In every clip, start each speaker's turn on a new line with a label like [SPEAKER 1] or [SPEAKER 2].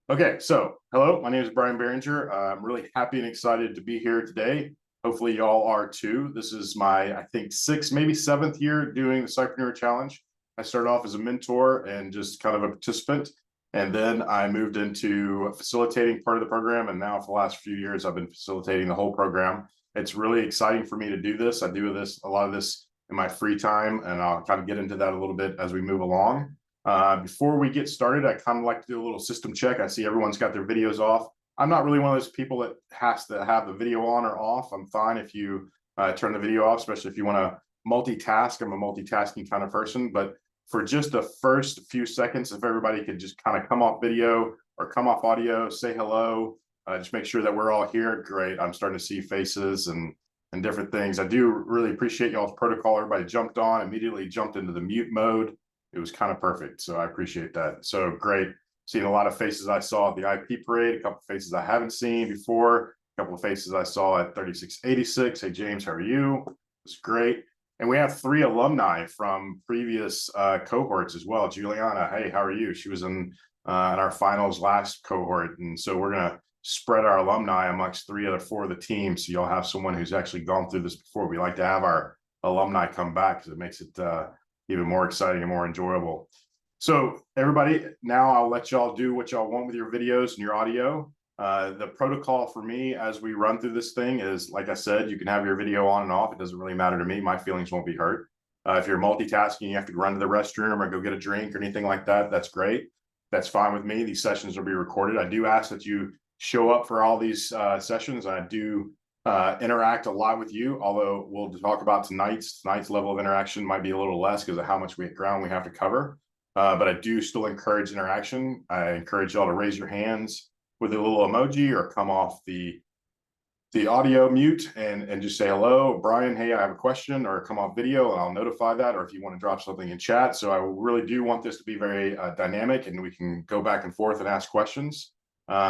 [SPEAKER 1] Okay, so hello, my name is Brian Behringer. I'm really happy and excited to be here today. Hopefully, y'all are too. This is my, I think, sixth, maybe seventh year doing the Scipreneur Challenge. I started off as a mentor and just kind of a participant, and then I moved into facilitating part of the program. And now, for the last few years, I've been facilitating the whole program. It's really exciting for me to do this. I do a lot of this in my free time, and I'll kind of get into that a little bit as we move along. Before we get started, I kind of like to do a little system check. I see everyone's got their videos off. I'm not really one of those people that has to have the video on or off. I'm fine if you turn the video off, especially if you want to multitask. I'm a multitasking kind of person, but for just the first few seconds, if everybody could just kind of come off video or come off audio, say hello, just make sure that we're all here. Great. I'm starting to see faces and different things. I do really appreciate y'all's protocol. Everybody jumped on, immediately jumped into the mute mode. It was kind of perfect. So I appreciate that. So great. Seeing a lot of faces I saw at the IP parade, a couple of faces I haven't seen before, a couple of faces I saw at 3686. Hey, James, how are you? It was great. And we have 3 alumni from previous cohorts as well. Juliana, hey, how are you? She was in our finals last cohort. And so we're going to spread our alumni amongst 3 out of 4 of the teams. So you'll have someone who's actually gone through this before. We like to have our alumni come back because it makes it even more exciting and more enjoyable. So everybody, now I'll let y'all do what y'all want with your videos and your audio. The protocol for me as we run through this thing is, like I said, you can have your video on and off. It doesn't really matter to me. My feelings won't be hurt. If you're multitasking, you have to run to the restroom or go get a drink or anything like that, that's great. That's fine with me. These sessions will be recorded. I do ask that you show up for all these sessions. I do interact a lot with you, although we'll talk about tonight's level of interaction might be a little less because of how much ground we have to cover. But I do still encourage interaction. I encourage y'all to raise your hands with a little emoji or come off the audio mute and just say hello, Brian, hey, I have a question, or come off video and I'll notify that, or if you want to drop something in chat. So I really do want this to be very dynamic and we can go back and forth and ask questions.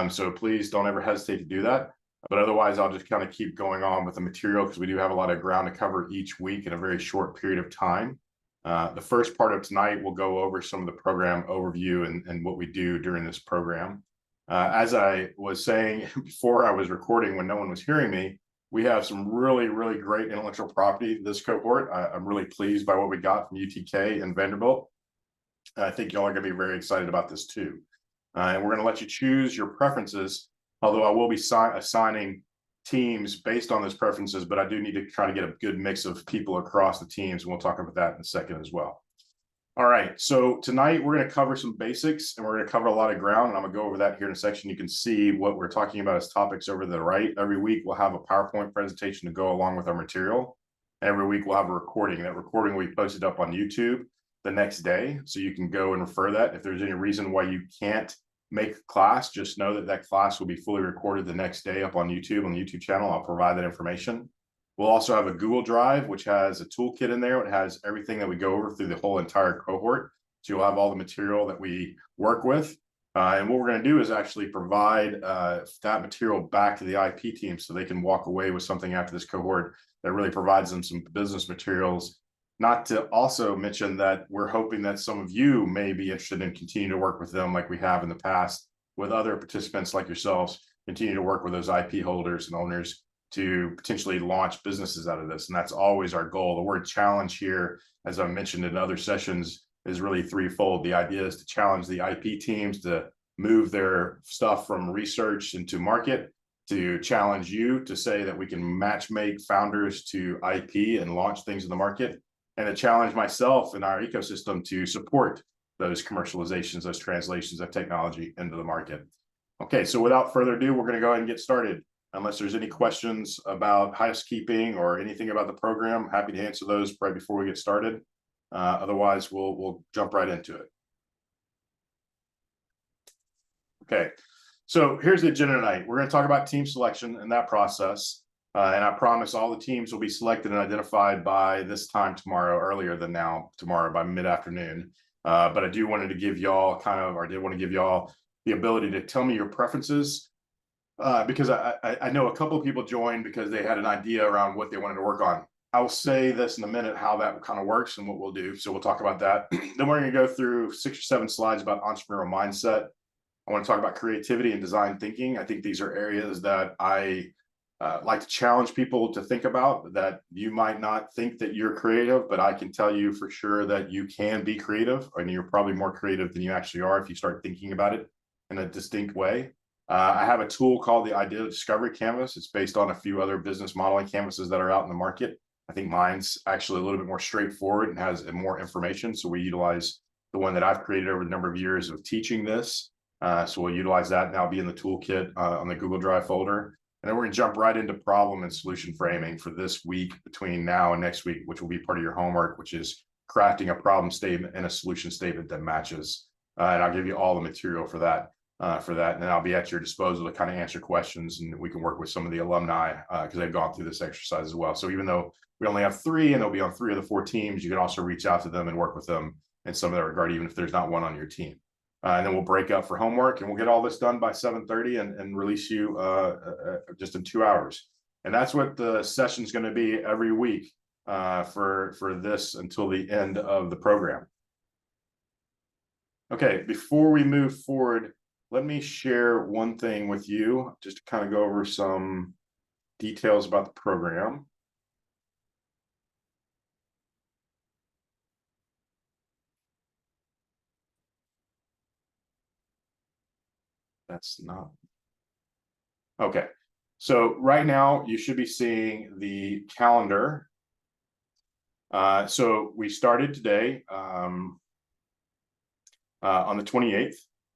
[SPEAKER 1] So please don't ever hesitate to do that. But otherwise, I'll just kind of keep going on with the material because we do have a lot of ground to cover each week in a very short period of time. The first part of tonight, we'll go over some of the program overview and what we do during this program. As I was saying before I was recording when no one was hearing me, we have some really, really great intellectual property this cohort. I'm really pleased by what we got from UTK and Vanderbilt. I think y'all are going to be very excited about this too. And we're going to let you choose your preferences, although I will be assigning teams based on those preferences, but I do need to try to get a good mix of people across the teams, and we'll talk about that in a second as well. All right, so tonight we're going to cover some basics, and we're going to cover a lot of ground, and I'm going to go over that here in a section. You can see what we're talking about as topics over to the right. Every week we'll have a PowerPoint presentation to go along with our material. Every week we'll have a recording. That recording will be posted up on YouTube the next day, so you can go and refer that. If there's any reason why you can't make a class, just know that that class will be fully recorded the next day up on the YouTube channel. I'll provide that information. We'll also have a Google Drive, which has a toolkit in there. It has everything that we go over through the whole entire cohort. So you'll have all the material that we work with. And what we're going to do is actually provide that material back to the IP team so they can walk away with something after this cohort that really provides them some business materials. Not to also mention that we're hoping that some of you may be interested in continuing to work with them like we have in the past with other participants like yourselves, continue to work with those IP holders and owners to potentially launch businesses out of this. And that's always our goal. The word challenge here, as I mentioned in other sessions, is really threefold. The idea is to challenge the IP teams to move their stuff from research into market, to challenge you to say that we can match make founders to IP and launch things in the market, and to challenge myself and our ecosystem to support those commercializations, those translations of technology into the market. Okay, so without further ado, we're going to go ahead and get started. Unless there's any questions about housekeeping or anything about the program, happy to answer those right before we get started. Otherwise, we'll jump right into it. Okay, so here's the agenda tonight. We're going to talk about team selection and that process. And I promise all the teams will be selected and identified by this time tomorrow, earlier than now, tomorrow by mid-afternoon. But I do wanted to give y'all did want to give y'all the ability to tell me your preferences. Because I know a couple of people joined because they had an idea around what they wanted to work on. I'll say this in a minute, how that kind of works and what we'll do. So we'll talk about that. Then we're going to go through 6 or 7 slides about entrepreneurial mindset. I want to talk about creativity and design thinking. I think these are areas that I like to challenge people to think about, that you might not think that you're creative, but I can tell you for sure that you can be creative, and you're probably more creative than you actually are if you start thinking about it in a distinct way. I have a tool called the Idea Discovery Canvas. It's based on a few other business modeling canvases that are out in the market. I think mine's actually a little bit more straightforward and has more information. So we utilize the one that I've created over the number of years of teaching this. So we'll utilize that now, be in the toolkit on the Google Drive folder. And then we're going to jump right into problem and solution framing for this week between now and next week, which will be part of your homework, which is crafting a problem statement and a solution statement that matches. And I'll give you all the material for that. And then I'll be at your disposal to kind of answer questions, and we can work with some of the alumni because they've gone through this exercise as well. So even though we only have 3 and they'll be on 3 of the 4 teams, you can also reach out to them and work with them in some of that regard, even if there's not one on your team. And then we'll break up for homework, and we'll get all this done by 7:30 and release you just in 2 hours. And that's what the session is going to be every week for this until the end of the program. Okay, before we move forward, let me share one thing with you, just to kind of go over some details about the program. That's not. Okay, so right now you should be seeing the calendar. So we started today on the 28th.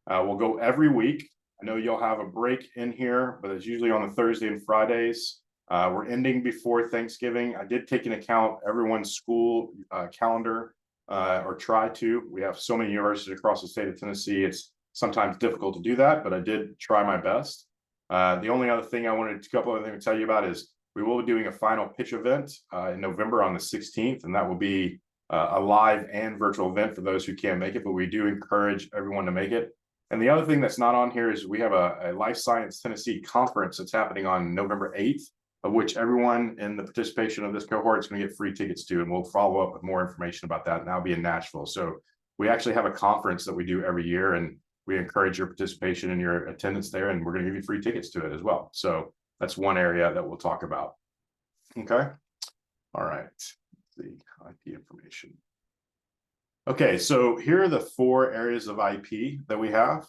[SPEAKER 1] We'll go every week. I know you'll have a break in here, but it's usually on the Thursday and Fridays. We're ending before Thanksgiving. I did take into account everyone's school calendar, or try to. We have so many universities across the state of Tennessee. It's sometimes difficult to do that, but I did try my best. The only other thing I wanted a couple of things to tell you about is we will be doing a final pitch event in November on the 16th, and that will be a live and virtual event for those who can't make it, but we do encourage everyone to make it. And the other thing that's not on here is we have a Life Science Tennessee conference that's happening on November 8th, of which everyone in the participation of this cohort is going to get free tickets to, and we'll follow up with more information about that, and that'll be in Nashville. So we actually have a conference that we do every year, and we encourage your participation and your attendance there, and we're going to give you free tickets to it as well. So that's one area that we'll talk about. Okay. All right. Let's see, IP information. Okay, so here are the 4 areas of IP that we have.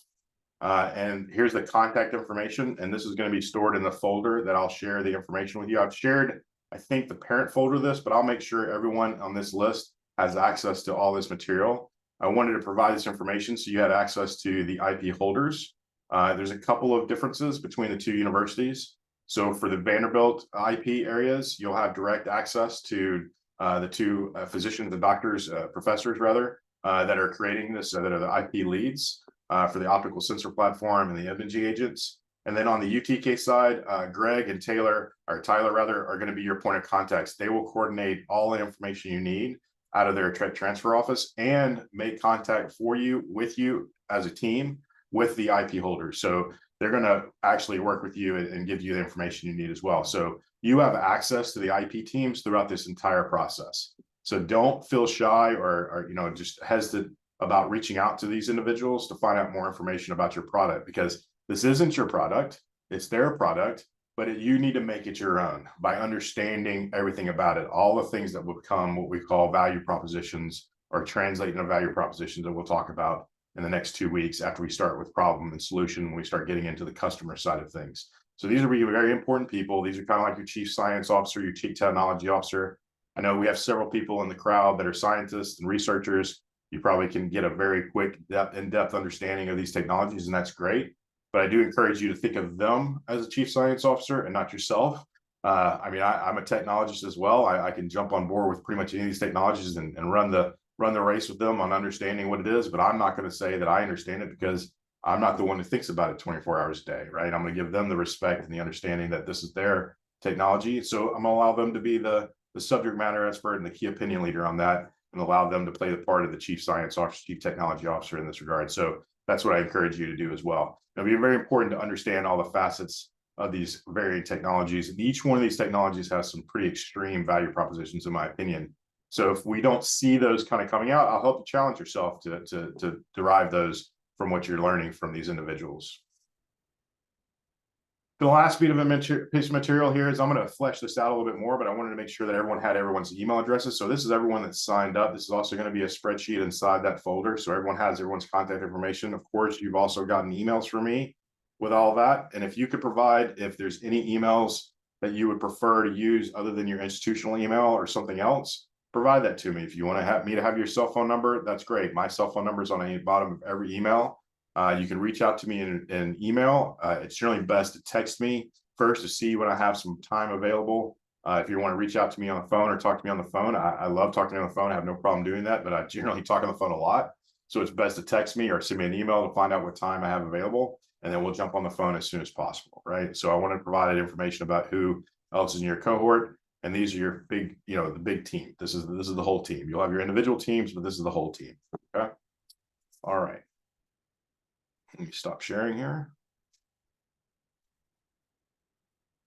[SPEAKER 1] And here's the contact information, and this is going to be stored in the folder that I'll share the information with you. I've shared, I think, the parent folder of this, but I'll make sure everyone on this list has access to all this material. I wanted to provide this information so you had access to the IP holders. There's a couple of differences between the 2 universities. So for the Vanderbilt IP areas, you'll have direct access to the 2 physicians, the doctors, professors rather, that are creating this, that are the IP leads for the optical sensor platform and the imaging agents. And then on the UTK side, Greg and Tyler rather, are going to be your point of contacts. They will coordinate all the information you need out of their transfer office and make contact for you, with you as a team, with the IP holders. So they're going to actually work with you and give you the information you need as well. So you have access to the IP teams throughout this entire process. So don't feel shy or just hesitant about reaching out to these individuals to find out more information about your product, because this isn't your product, it's their product, but you need to make it your own by understanding everything about it, all the things that will become what we call value propositions, or translate into value propositions that we'll talk about in the next 2 weeks after we start with problem and solution, when we start getting into the customer side of things. So these are very important people. These are kind of like your chief science officer, your chief technology officer. I know we have several people in the crowd that are scientists and researchers. You probably can get a very quick, in-depth understanding of these technologies, and that's great. But I do encourage you to think of them as a chief science officer and not yourself. I'm a technologist as well. I can jump on board with pretty much any of these technologies and run the race with them on understanding what it is, but I'm not going to say that I understand it, because I'm not the one who thinks about it 24 hours a day, right? I'm going to give them the respect and the understanding that this is their technology. So I'm going to allow them to be the subject matter expert and the key opinion leader on that, and allow them to play the part of the chief science officer, chief technology officer in this regard. So that's what I encourage you to do as well. It'll be very important to understand all the facets of these varying technologies. And each one of these technologies has some pretty extreme value propositions, in my opinion. So if we don't see those kind of coming out, I'll help you challenge yourself to derive those from what you're learning from these individuals. The last piece of material here is I'm going to flesh this out a little bit more, but I wanted to make sure that everyone had everyone's email addresses. So this is everyone that's signed up. This is also going to be a spreadsheet inside that folder. So everyone has everyone's contact information. Of course, you've also gotten emails from me with all that. And if you could provide, if there's any emails that you would prefer to use other than your institutional email or something else, provide that to me. If you want to have me to have your cell phone number, that's great. My cell phone number is on the bottom of every email. You can reach out to me in email. It's generally best to text me first to see when I have some time available. If you want to reach out to me on the phone or talk to me on the phone, I love talking on the phone. I have no problem doing that, but I generally talk on the phone a lot. So it's best to text me or send me an email to find out what time I have available, and then we'll jump on the phone as soon as possible, right? So I want to provide information about who else is in your cohort, and these are your big, the big team. This is the whole team. You'll have your individual teams, but this is the whole team. Okay. All right. Let me stop sharing here.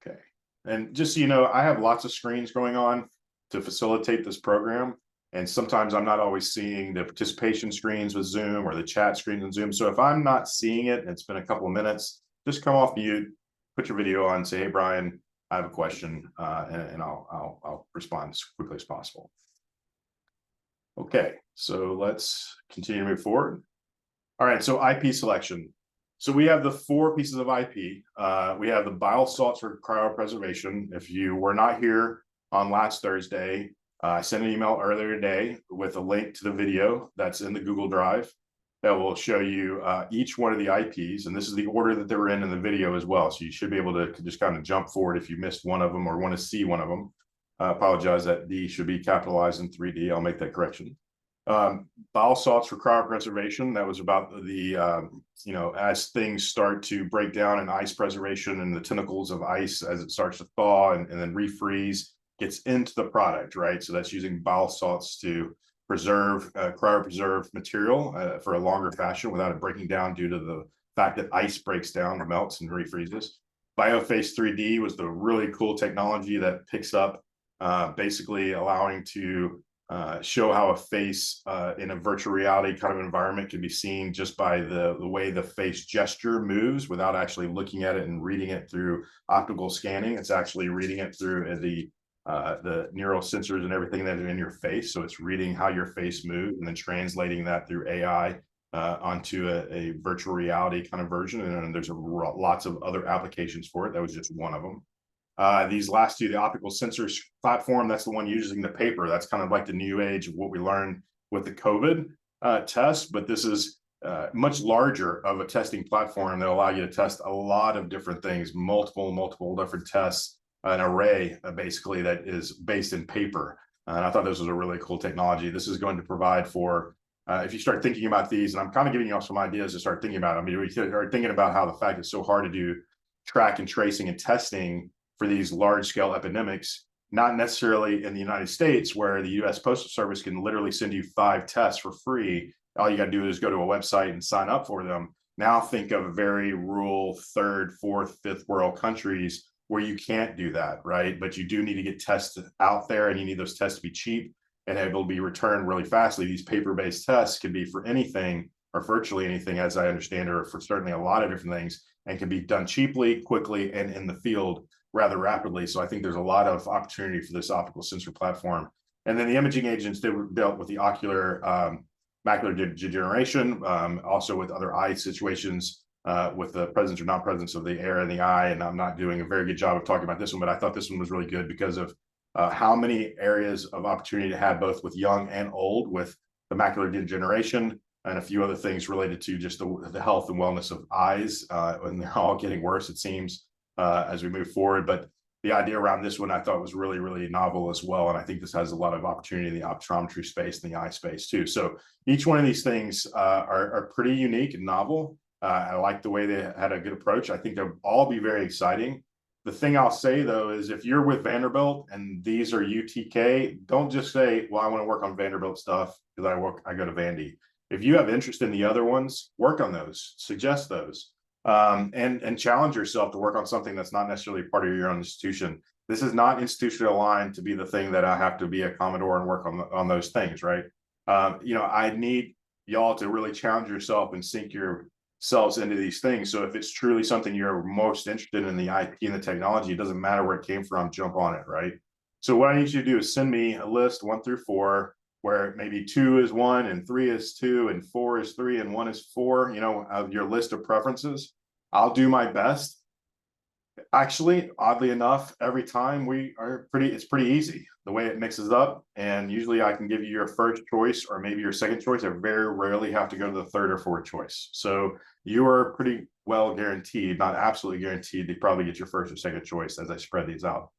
[SPEAKER 1] Okay. And just so you know, I have lots of screens going on to facilitate this program. And sometimes I'm not always seeing the participation screens with Zoom or the chat screens in Zoom. So if I'm not seeing it, and it's been a couple of minutes, just come off mute, put your video on, say, hey, Brian, I have a question, and I'll respond as quickly as possible. Okay, so let's continue to move forward. All right, so IP selection. So we have the 4 pieces of IP. We have the bile salts for cryopreservation. If you were not here on last Thursday, I sent an email earlier today with a link to the video that's in the Google Drive that will show you each one of the IPs. And this is the order that they were in the video as well. So you should be able to just kind of jump forward if you missed one of them or want to see one of them. I apologize that D should be capitalized in 3D. I'll make that correction. Bile salts for cryopreservation. That was about the, as things start to break down in ice preservation and the tentacles of ice as it starts to thaw and then refreeze gets into the product, right? So that's using bile salts to preserve, cryopreserve material for a longer fashion without it breaking down due to the fact that ice breaks down or melts and refreezes. BioFace 3D was the really cool technology that picks up, basically allowing to show how a face in a virtual reality kind of environment can be seen just by the way the face gesture moves without actually looking at it and reading it through optical scanning. It's actually reading it through the neural sensors and everything that are in your face. So it's reading how your face moves and then translating that through AI onto a virtual reality kind of version. And there's lots of other applications for it. That was just one of them. These last 2, the optical sensors platform, that's the one using the paper. That's kind of like the new age of what we learned with the COVID test, but this is much larger of a testing platform that allow you to test a lot of different things, multiple different tests, an array basically that is based in paper. And I thought this was a really cool technology. This is going to provide for, if you start thinking about these, and I'm kind of giving you all some ideas to start thinking about. I mean, we start thinking about how the fact it's so hard to do track and tracing and testing for these large-scale epidemics, not necessarily in the United States, where the U.S. Postal Service can literally send you 5 tests for free. All you got to do is go to a website and sign up for them. Now think of very rural 3rd, 4th, 5th world countries where you can't do that, right? But you do need to get tests out there, and you need those tests to be cheap and able to be returned really fastly. These paper-based tests can be for anything or virtually anything, as I understand, or for certainly a lot of different things, and can be done cheaply, quickly, and in the field rather rapidly. So I think there's a lot of opportunity for this optical sensor platform. And then the imaging agents, they were dealt with the ocular macular degeneration, also with other eye situations, with the presence or non-presence of the air in the eye. And I'm not doing a very good job of talking about this one, but I thought this one was really good because of how many areas of opportunity to have both with young and old with the macular degeneration and a few other things related to just the health and wellness of eyes. And they're all getting worse, it seems, as we move forward. But the idea around this one I thought was really, really novel as well. And I think this has a lot of opportunity in the optometry space and the eye space too. So each one of these things are pretty unique and novel. I like the way they had a good approach. I think they'll all be very exciting. The thing I'll say though is if you're with Vanderbilt and these are UTK, don't just say, well, I want to work on Vanderbilt stuff because I go to Vandy. If you have interest in the other ones, work on those, suggest those. And challenge yourself to work on something that's not necessarily part of your own institution. This is not institutionally aligned to be the thing that I have to be a Commodore and work on those things, right? I need y'all have to really challenge yourself and sink yourselves into these things. So if it's truly something you're most interested in, the IP and the technology, it doesn't matter where it came from, jump on it, right? So what I need you to do is send me a list 1 through 4, where maybe 2 is 1 and 3 is 2 and 4 is 3 and 1 is 4, of your list of preferences. I'll do my best. Actually, oddly enough, every time it's pretty easy the way it mixes up. And usually I can give you your first choice or maybe your second choice. I very rarely have to go to the third or fourth choice. So you are pretty well guaranteed, not absolutely guaranteed, to probably get your first or second choice as I spread these out.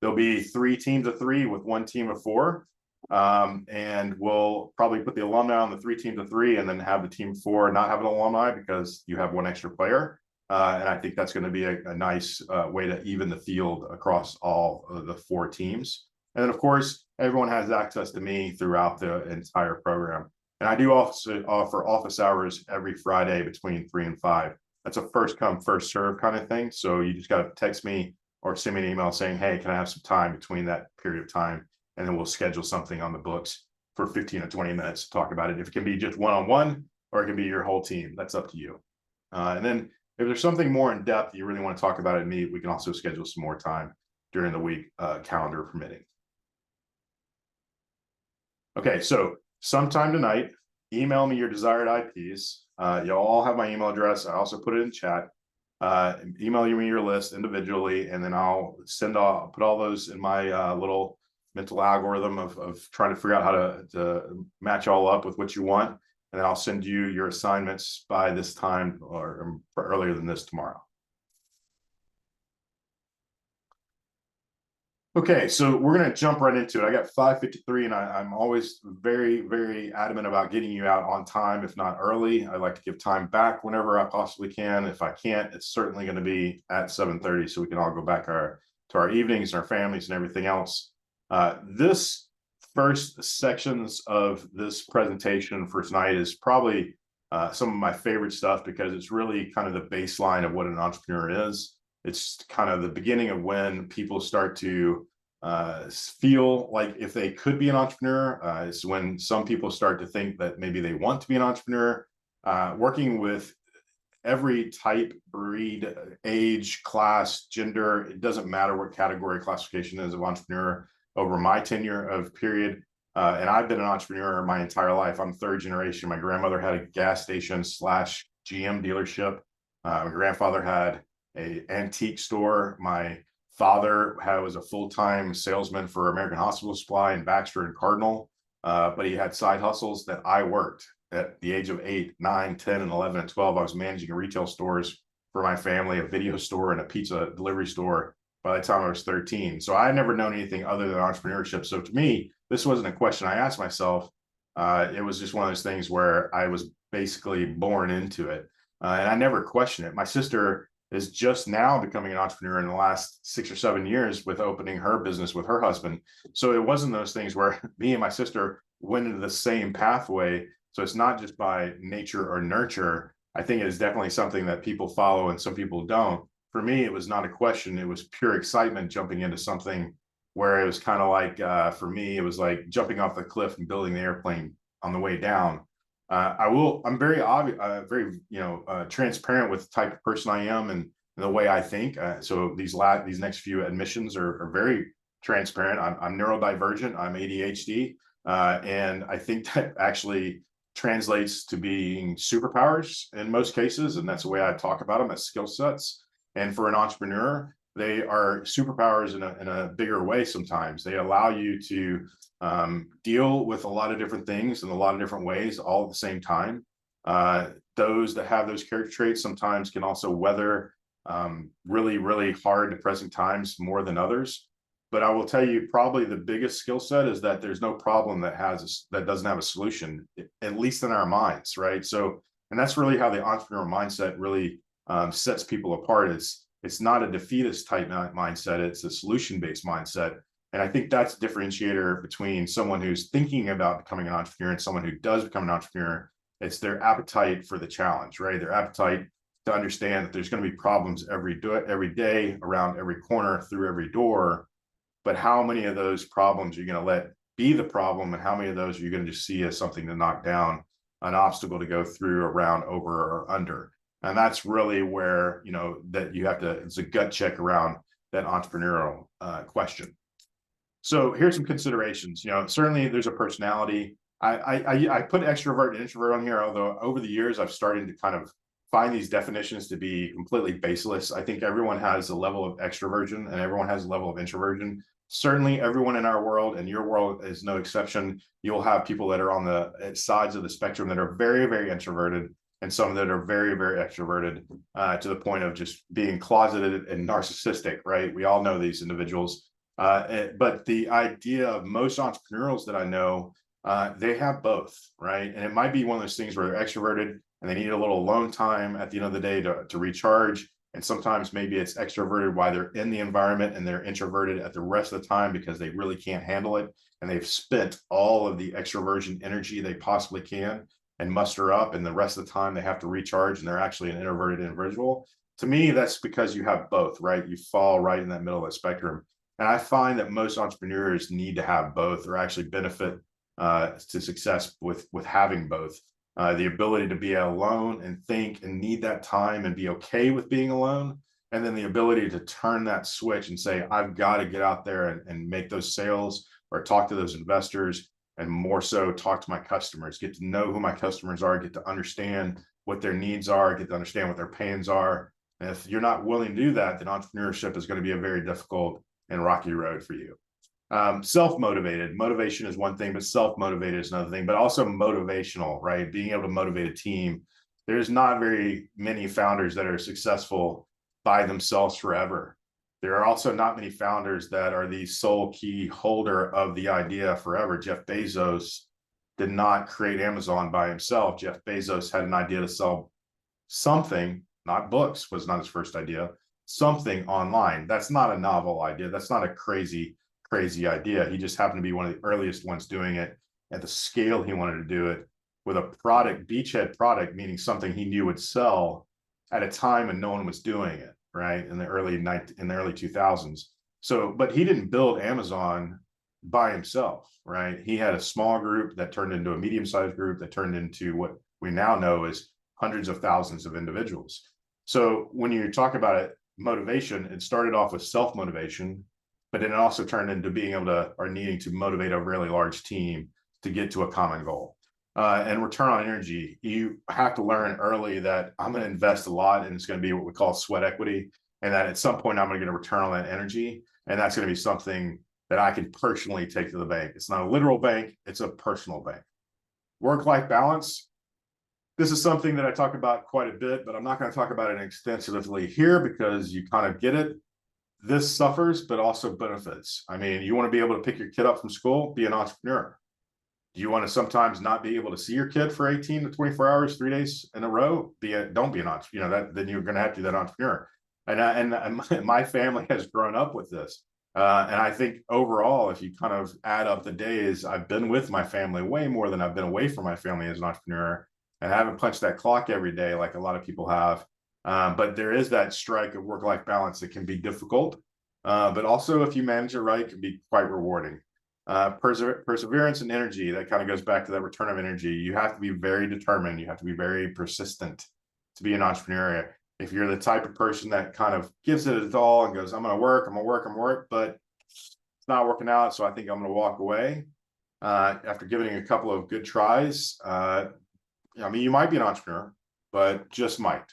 [SPEAKER 1] There'll be 3 teams of 3 with 1 team of 4. And we'll probably put the alumni on the 3 teams of 3 and then have the team 4 not have an alumni because you have 1 extra player. And I think that's going to be a nice way to even the field across all of the 4 teams. And then, of course, everyone has access to me throughout the entire program. And I do also offer office hours every Friday between 3 and 5. That's a first come, first serve kind of thing. So you just got to text me or send me an email saying, hey, can I have some time between that period of time? And then we'll schedule something on the books for 15 or 20 minutes to talk about it. If it can be just one-on-one or it can be your whole team, that's up to you. And then if there's something more in depth you really want to talk about at me, we can also schedule some more time during the week, calendar permitting. Okay, so sometime tonight, email me your desired IPs. You'll all have my email address. I also put it in chat. Email me your list individually, and then I'll put all those in my little mental algorithm of trying to figure out how to match all up with what you want. And then I'll send you your assignments by this time or earlier than this tomorrow. Okay, so we're going to jump right into it. I got 5:53, and I'm always very, very adamant about getting you out on time, if not early. I like to give time back whenever I possibly can. If I can't, it's certainly going to be at 7:30, so we can all go back to our evenings and our families and everything else. This first sections of this presentation for tonight is probably some of my favorite stuff because it's really kind of the baseline of what an entrepreneur is. It's kind of the beginning of when people start to feel like if they could be an entrepreneur. It's when some people start to think that maybe they want to be an entrepreneur. Working with every type, breed, age, class, gender, it doesn't matter what category classification is of entrepreneur over my tenure of period. And I've been an entrepreneur my entire life. I'm 3rd generation. My grandmother had a gas station / GM dealership. My grandfather had an antique store. My father was a full-time salesman for American Hospital Supply in Baxter and Cardinal, but he had side hustles that I worked. At the age of 8, 9, 10, and 11, and 12, I was managing retail stores for my family, a video store and a pizza delivery store by the time I was 13. So I had never known anything other than entrepreneurship. So to me, this wasn't a question I asked myself. It was just one of those things where I was basically born into it. And I never questioned it. My sister is just now becoming an entrepreneur in the last 6 or 7 years with opening her business with her husband. So it wasn't those things where me and my sister went into the same pathway. So it's not just by nature or nurture. I think it is definitely something that people follow and some people don't. For me, it was not a question. It was pure excitement jumping into something where it was kind of like, for me, it was like jumping off the cliff and building the airplane on the way down. I'm very obvious, very, transparent with the type of person I am and the way I think. So these next few admissions are very transparent. I'm neurodivergent. I'm ADHD. And I think that actually translates to being superpowers in most cases. And that's the way I talk about them as skill sets. And for an entrepreneur, they are superpowers in a bigger way sometimes. They allow you to deal with a lot of different things in a lot of different ways all at the same time. Those that have those character traits sometimes can also weather really, really hard depressing times more than others. But I will tell you, probably the biggest skill set is that there's no problem that doesn't have a solution, at least in our minds, right? So, and that's really how the entrepreneur mindset really sets people apart. It's not a defeatist type mindset; it's a solution-based mindset. And I think that's a differentiator between someone who's thinking about becoming an entrepreneur and someone who does become an entrepreneur. It's their appetite for the challenge, right? Their appetite to understand that there's going to be problems every day, around every corner, through every door. But how many of those problems are you going to let be the problem, and how many of those are you going to just see as something to knock down an obstacle to go through, around, over, or under. And that's really where, that you have to, it's a gut check around that entrepreneurial question. So here's some considerations. Certainly there's a personality. I put extrovert and introvert on here, although over the years I've started to kind of find these definitions to be completely baseless. I think everyone has a level of extroversion and everyone has a level of introversion. Certainly everyone in our world, and your world is no exception, you'll have people that are on the sides of the spectrum that are very, very introverted, and some that are very, very extroverted, to the point of just being closeted and narcissistic, right? We all know these individuals. But the idea of most entrepreneurs that I know, they have both, right? And it might be one of those things where they're extroverted and they need a little alone time at the end of the day to recharge. And sometimes maybe it's extroverted while they're in the environment and they're introverted at the rest of the time because they really can't handle it. And they've spent all of the extroversion energy they possibly can and muster up. And the rest of the time they have to recharge and they're actually an introverted individual. To me, that's because you have both, right? You fall right in that middle of the spectrum. And I find that most entrepreneurs need to have both, or actually benefit to success with having both. The ability to be alone and think and need that time and be okay with being alone. And then the ability to turn that switch and say, I've got to get out there and make those sales or talk to those investors, and more so talk to my customers, get to know who my customers are, get to understand what their needs are, get to understand what their pains are. And if you're not willing to do that, then entrepreneurship is going to be a very difficult and rocky road for you. Self-motivated. Motivation is one thing, but self-motivated is another thing, but also motivational, right? Being able to motivate a team. There's not very many founders that are successful by themselves forever. There are also not many founders that are the sole key holder of the idea forever. Jeff Bezos did not create Amazon by himself. Jeff Bezos had an idea to sell something, not books, was not his first idea, something online. That's not a novel idea. That's not a crazy idea. He just happened to be one of the earliest ones doing it at the scale he wanted to do it, with a product, beachhead product, meaning something he knew would sell at a time when no one was doing it, right? In the early 2000s. So, but he didn't build Amazon by himself, right? He had a small group that turned into a medium-sized group that turned into what we now know as hundreds of thousands of individuals. So when you talk about it, motivation, it started off with self-motivation, but then it also turned into being able to, or needing to motivate a really large team to get to a common goal. And return on energy, you have to learn early that I'm going to invest a lot, and it's going to be what we call sweat equity, and that at some point I'm going to get a return on that energy, and that's going to be something that I can personally take to the bank. It's not a literal bank, it's a personal bank. Work-life balance. This is something that I talk about quite a bit, but I'm not going to talk about it extensively here because you kind of get it. This suffers, but also benefits. I mean, you want to be able to pick your kid up from school, be an entrepreneur. Do you want to sometimes not be able to see your kid for 18 to 24 hours, 3 days in a row? Don't be an entrepreneur. Then you're going to have to be that entrepreneur. And my family has grown up with this. And I think overall, if you kind of add up the days, I've been with my family way more than I've been away from my family as an entrepreneur. And I haven't punched that clock every day like a lot of people have. But there is that strike of work-life balance that can be difficult. But also, if you manage it right, it can be quite rewarding. Perseverance and energy, that kind of goes back to that return of energy. You have to be very determined. You have to be very persistent to be an entrepreneur. If you're the type of person that kind of gives it its all and goes, I'm going to work, but it's not working out, so I think I'm going to walk away after giving it a couple of good tries. I mean, you might be an entrepreneur, but just might,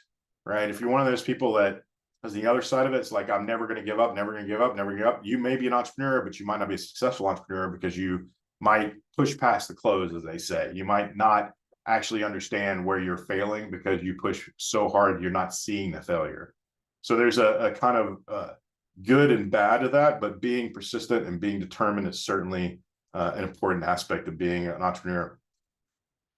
[SPEAKER 1] right? If you're one of those people that, as the other side of it, it's like, I'm never going to give up, never going to give up, never give up. You may be an entrepreneur, but you might not be a successful entrepreneur because you might push past the close, as they say. You might not actually understand where you're failing because you push so hard, you're not seeing the failure. So there's a kind of good and bad to that, but being persistent and being determined is certainly an important aspect of being an entrepreneur.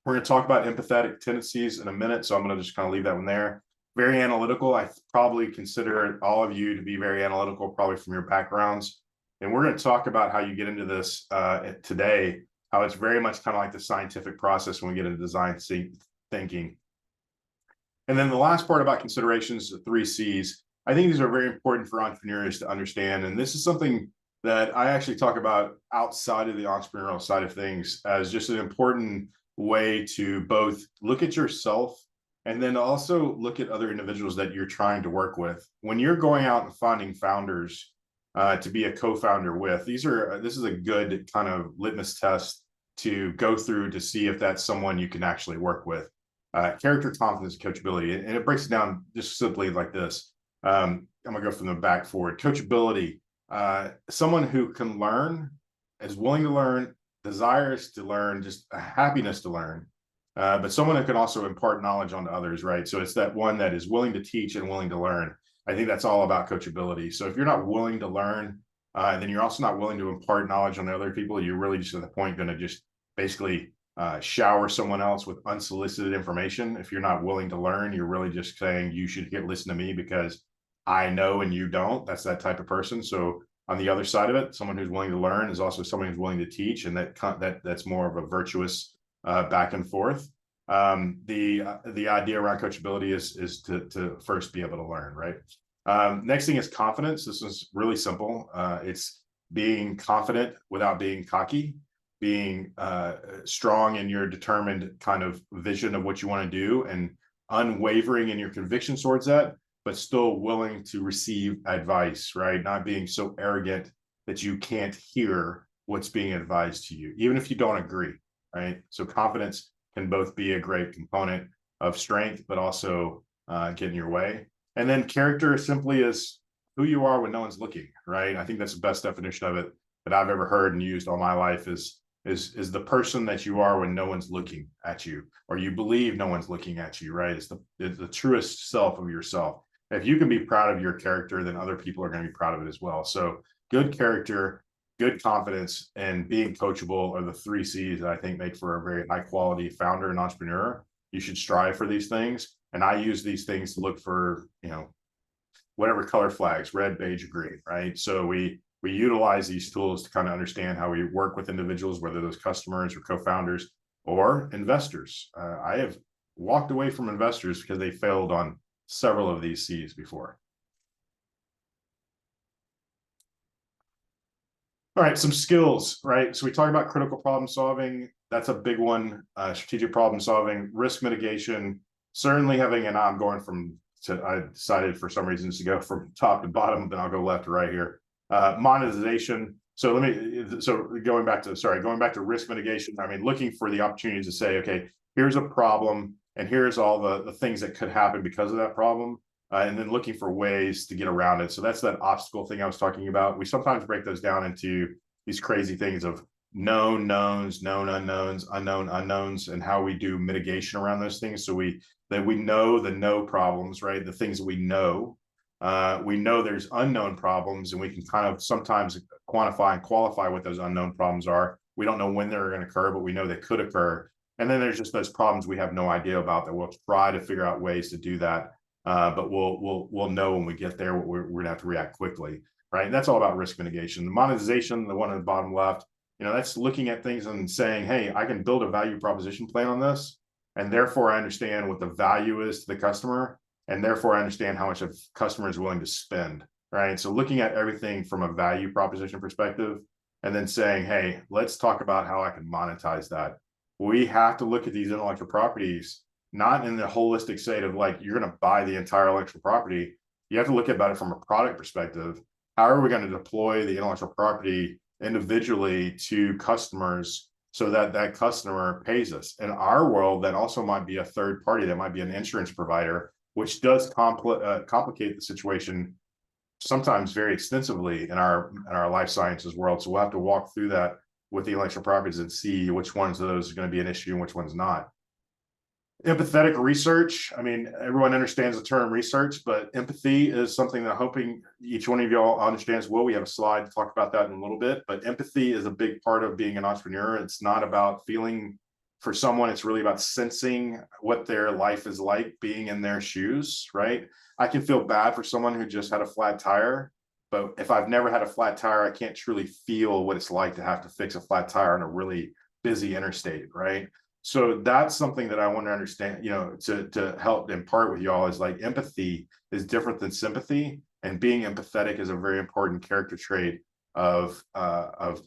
[SPEAKER 1] We're going to talk about empathetic tendencies in a minute, so I'm going to just kind of leave that one there. Very analytical. I probably consider all of you to be very analytical, probably from your backgrounds. And we're going to talk about how you get into this today, how it's very much kind of like the scientific process when we get into design thinking. And then the last part about considerations, the 3 C's. I think these are very important for entrepreneurs to understand. And this is something that I actually talk about outside of the entrepreneurial side of things as just an important way to both look at yourself and then also look at other individuals that you're trying to work with. When you're going out and finding founders to be a co-founder with, this is a good kind of litmus test to go through to see if that's someone you can actually work with. Character, confidence, coachability, and it breaks it down just simply like this. I'm gonna go from the back forward. Coachability, someone who can learn, is willing to learn, desires to learn, just a happiness to learn, but someone who can also impart knowledge onto others, right? So it's that one that is willing to teach and willing to learn. I think that's all about coachability. So if you're not willing to learn, then you're also not willing to impart knowledge on other people. You're really just at the point going to just basically shower someone else with unsolicited information. If you're not willing to learn, you're really just saying you should listen to me because I know and you don't. That's that type of person. So on the other side of it, someone who's willing to learn is also someone who's willing to teach, and that's more of a virtuous back and forth. The idea around coachability is to first be able to learn, right? Next thing is confidence. This is really simple. It's being confident without being cocky, being strong in your determined kind of vision of what you want to do, and unwavering in your conviction towards that, but still willing to receive advice, right? Not being so arrogant that you can't hear what's being advised to you, even if you don't agree, right? So confidence can both be a great component of strength, but also get in your way. And then character simply is who you are when no one's looking, right? I think that's the best definition of it that I've ever heard and used all my life is the person that you are when no one's looking at you, or you believe no one's looking at you, right? It's the truest self of yourself. If you can be proud of your character, then other people are going to be proud of it as well. So good character, good confidence, and being coachable are the 3 C's that I think make for a very high quality founder and entrepreneur. You should strive for these things. And I use these things to look for, whatever color flags, red, beige, or green, right? So we utilize these tools to kind of understand how we work with individuals, whether those customers or co-founders or investors. I have walked away from investors because they failed on several of these C's before. All right, some skills, right? So we talk about critical problem solving. That's a big one. Strategic problem solving, risk mitigation, certainly having, and I'm going I decided for some reasons to go from top to bottom, then I'll go left to right here. Monetization. So going back to risk mitigation. I mean, looking for the opportunities to say, okay, here's a problem, and here's all the things that could happen because of that problem, and then looking for ways to get around it. So that's that obstacle thing I was talking about. We sometimes break those down into these crazy things of known knowns, known unknowns, unknown unknowns, and how we do mitigation around those things. So we know the know problems, right? The things that we know there's unknown problems, and we can kind of sometimes quantify and qualify what those unknown problems are. We don't know when they're going to occur, but we know they could occur. And then there's just those problems we have no idea about that we'll try to figure out ways to do that. But we'll know when we get there, we're going to have to react quickly, right? And that's all about risk mitigation. The monetization, the one on the bottom left, that's looking at things and saying, hey, I can build a value proposition plan on this, and therefore I understand what the value is to the customer, and therefore I understand how much a customer is willing to spend, right? So looking at everything from a value proposition perspective, and then saying, hey, let's talk about how I can monetize that. We have to look at these intellectual properties not in the holistic state of like, you're going to buy the entire intellectual property. You have to look about it from a product perspective. How are we going to deploy the intellectual property individually to customers so that that customer pays us? In our world, that also might be a third party. That might be an insurance provider, which does complicate the situation sometimes very extensively in our life sciences world. So we'll have to walk through that with the intellectual properties and see which ones of those are going to be an issue and which one's not. Empathetic research. I mean, everyone understands the term research, but empathy is something that I'm hoping each one of y'all understands well. We have a slide to talk about that in a little bit, but empathy is a big part of being an entrepreneur. It's not about feeling for someone. It's really about sensing what their life is like being in their shoes, right? I can feel bad for someone who just had a flat tire, but if I've never had a flat tire, I can't truly feel what it's like to have to fix a flat tire on a really busy interstate, right? So that's something that I want to understand, to help impart with y'all is like empathy is different than sympathy, and being empathetic is a very important character trait of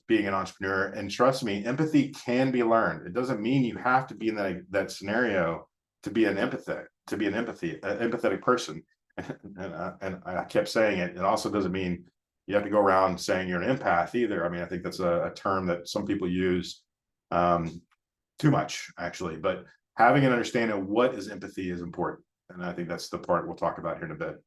[SPEAKER 1] being an entrepreneur. And trust me, empathy can be learned. It doesn't mean you have to be in that scenario to be an empathetic person. And I kept saying it. It also doesn't mean you have to go around saying you're an empath either. I mean, I think that's a term that some people use too much, actually. But having an understanding of what is empathy is important. And I think that's the part we'll talk about here in a bit.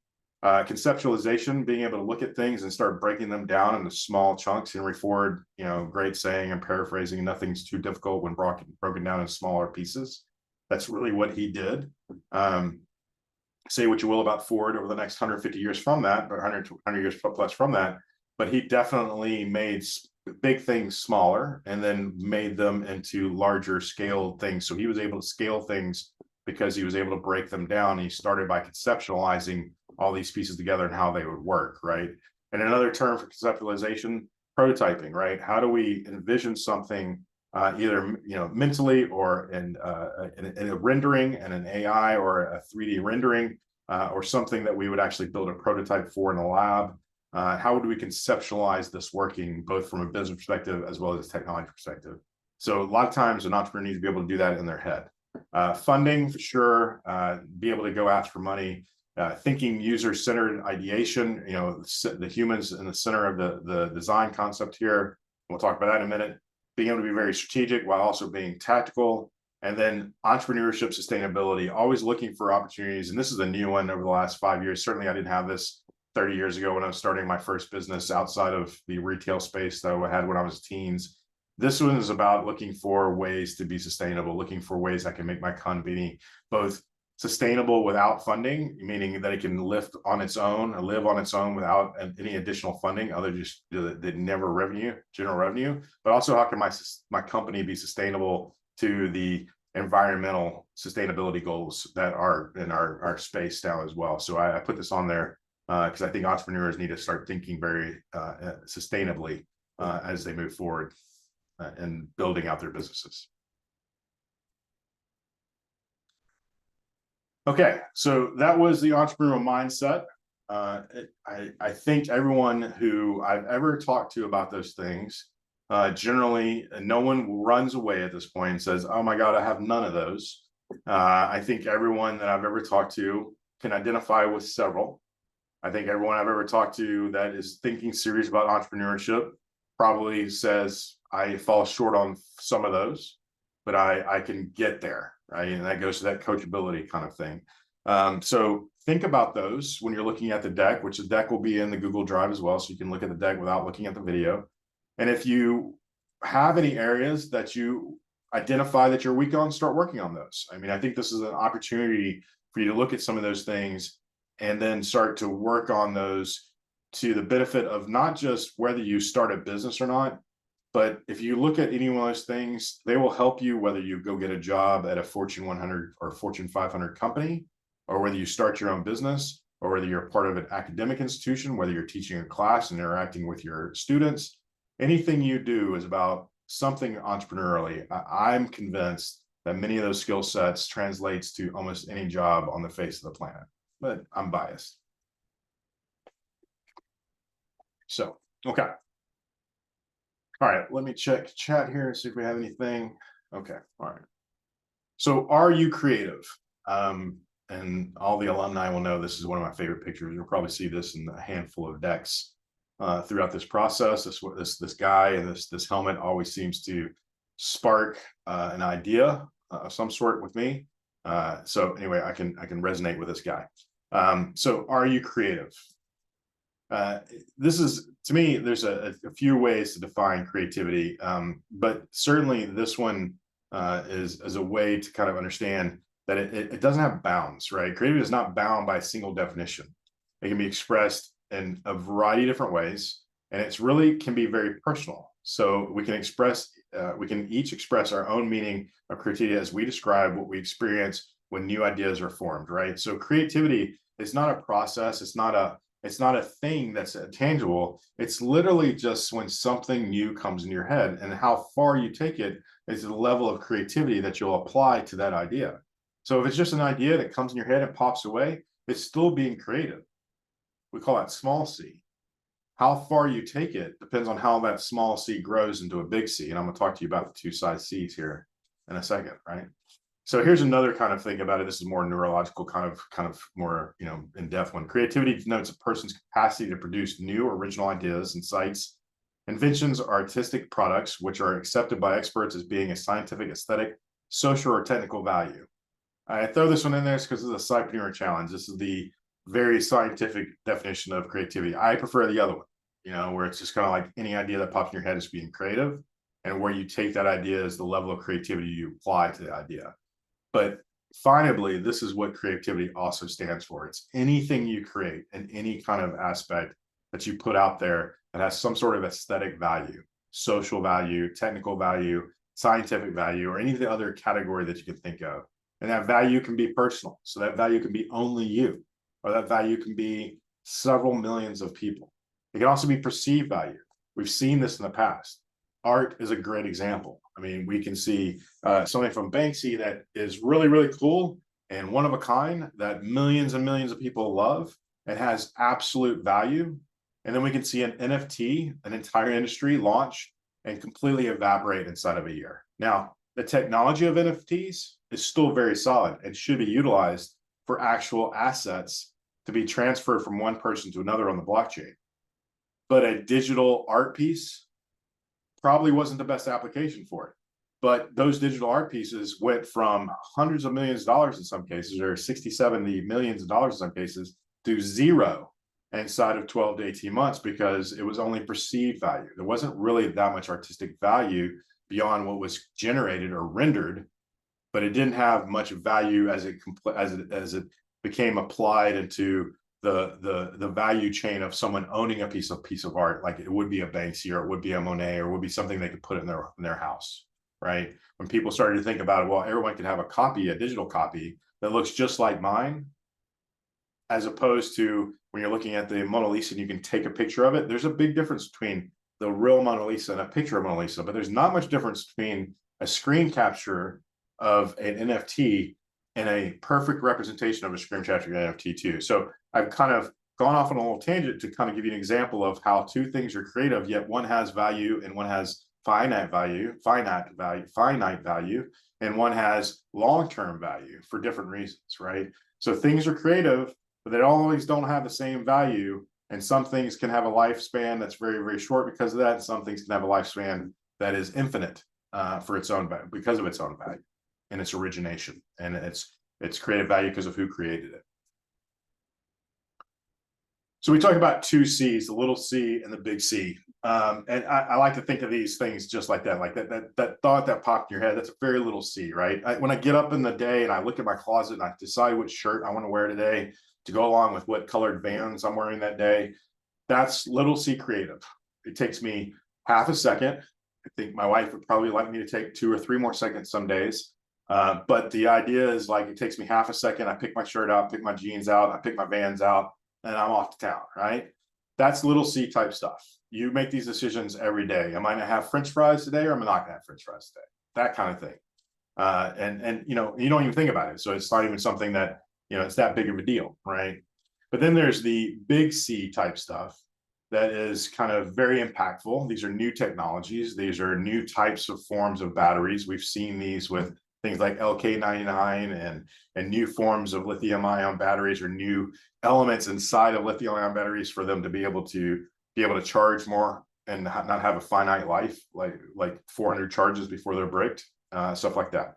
[SPEAKER 1] Conceptualization, being able to look at things and start breaking them down into small chunks. Henry Ford, great saying, I'm paraphrasing, nothing's too difficult when broken down in smaller pieces. That's really what he did. Say what you will about Ford over the next 150 years from that, but 100 years plus from that, but he definitely made big things smaller and then made them into larger scale things. So he was able to scale things because he was able to break them down. He started by conceptualizing all these pieces together and how they would work, right? And another term for conceptualization, prototyping, right? How do we envision something either mentally or in a rendering and an AI or a 3D rendering or something that we would actually build a prototype for in a lab? How would we conceptualize this working both from a business perspective as well as a technology perspective? So a lot of times an entrepreneur needs to be able to do that in their head. Funding for sure, be able to go ask for money, thinking user-centered ideation, the humans in the center of the design concept here. We'll talk about that in a minute. Being able to be very strategic while also being tactical. And then entrepreneurship, sustainability, always looking for opportunities. And this is a new one over the last 5 years. Certainly I didn't have this 30 years ago when I was starting my first business outside of the retail space that I had when I was teens. This one is about looking for ways to be sustainable, looking for ways I can make my company both sustainable without funding, meaning that it can live on its own without any additional funding other just the general revenue, but also how can my company be sustainable to the environmental sustainability goals that are in our space now as well. So I put this on there because I think entrepreneurs need to start thinking very sustainably as they move forward and building out their businesses. Okay, so that was the entrepreneurial mindset. I think everyone who I've ever talked to about those things, generally, no one runs away at this point and says, oh my God, I have none of those. I think everyone that I've ever talked to can identify with several. I think everyone I've ever talked to that is thinking serious about entrepreneurship probably says, I fall short on some of those, but I can get there. Right. And that goes to that coachability kind of thing. So think about those when you're looking at the deck, which the deck will be in the Google Drive as well. So you can look at the deck without looking at the video. And if you have any areas that you identify that you're weak on, start working on those. I mean, I think this is an opportunity for you to look at some of those things and then start to work on those to the benefit of not just whether you start a business or not, but if you look at any one of those things, they will help you whether you go get a job at a Fortune 100 or Fortune 500 company, or whether you start your own business, or whether you're part of an academic institution, whether you're teaching a class and interacting with your students. Anything you do is about something entrepreneurially. I'm convinced that many of those skill sets translates to almost any job on the face of the planet, but I'm biased. So, okay. All right, let me check chat here and see if we have anything. Okay, all right. So are you creative? And all the alumni will know this is one of my favorite pictures. You'll probably see this in a handful of decks throughout this process. This guy and this helmet always seems to spark an idea of some sort with me. So anyway, I can resonate with this guy. So are you creative? This is, to me, there's a few ways to define creativity, but certainly this one is a way to kind of understand that it doesn't have bounds, right? Creativity is not bound by a single definition. It can be expressed in a variety of different ways, and it's really can be very personal. So we can each express our own meaning of creativity as we describe what we experience when new ideas are formed, right? So creativity is not a process. It's not a thing that's tangible. It's literally just when something new comes in your head, and how far you take it is the level of creativity that you'll apply to that idea. So if it's just an idea that comes in your head and pops away, it's still being creative. We call that small c. How far you take it depends on how that small C grows into a big C. And I'm going to talk to you about the two size C's here in a second, right? So here's another kind of thing about it. This is more neurological, kind of more, in-depth one. Creativity denotes a person's capacity to produce new original ideas, insights, inventions, or artistic products, which are accepted by experts as being a scientific, aesthetic, social, or technical value. I throw this one in there because it's a Scipreneur challenge. This is the very scientific definition of creativity. I prefer the other one, where it's just kind of like any idea that pops in your head is being creative, and where you take that idea is the level of creativity you apply to the idea. But finally, this is what creativity also stands for. It's anything you create in any kind of aspect that you put out there that has some sort of aesthetic value, social value, technical value, scientific value, or any of the other category that you can think of. And that value can be personal. So that value can be only you, or that value can be several millions of people. It can also be perceived value. We've seen this in the past. Art is a great example. I mean, we can see something from Banksy that is really, really cool and one of a kind that millions and millions of people love and has absolute value. And then we can see an NFT, an entire industry launch and completely evaporate inside of a year. Now, the technology of NFTs is still very solid and should be utilized for actual assets to be transferred from one person to another on the blockchain. But a digital art piece probably wasn't the best application for it. But those digital art pieces went from hundreds of millions of dollars in some cases, or 60, 70 millions of dollars in some cases, to zero inside of 12 to 18 months because it was only perceived value. There wasn't really that much artistic value beyond what was generated or rendered, but it didn't have much value as it became applied into the value chain of someone owning a piece of art, like it would be a Banksy or it would be a Monet or it would be something they could put in their house, right? When people started to think about it, well, everyone could have a digital copy that looks just like mine, as opposed to when you're looking at the Mona Lisa and you can take a picture of it. There's a big difference between the real Mona Lisa and a picture of Mona Lisa, but there's not much difference between a screen capture of an NFT and a perfect representation of a screen capture NFT too. So I've kind of gone off on a little tangent to kind of give you an example of how two things are creative, yet one has value and one has finite value, and one has long-term value for different reasons, right? So things are creative, but they always don't have the same value. And some things can have a lifespan that's very, very short because of that. And some things can have a lifespan that is infinite for its own value, because of its own value and its origination and its creative value because of who created it. So we talk about two C's, the little C and the big C. And I like to think of these things just like that, like that thought that popped in your head, that's a very little C, right? When I get up in the day and I look at my closet and I decide which shirt I want to wear today to go along with what colored Vans I'm wearing that day, that's little C creative. It takes me half a second. I think my wife would probably like me to take 2 or 3 more seconds some days. But the idea is like, it takes me half a second. I pick my shirt out, pick my jeans out, I pick my Vans out, and I'm off to town, right? That's little C type stuff. You make these decisions every day. Am I gonna have French fries today or am I not gonna have French fries today? That kind of thing. And you don't even think about it. So it's not even something that, it's that big of a deal, right? But then there's the big C type stuff that is kind of very impactful. These are new technologies. These are new types of forms of batteries. We've seen these with things like LK99 and new forms of lithium ion batteries, or new elements inside of lithium ion batteries for them to be able to charge more and not have a finite life, like 400 charges before they're bricked, stuff like that.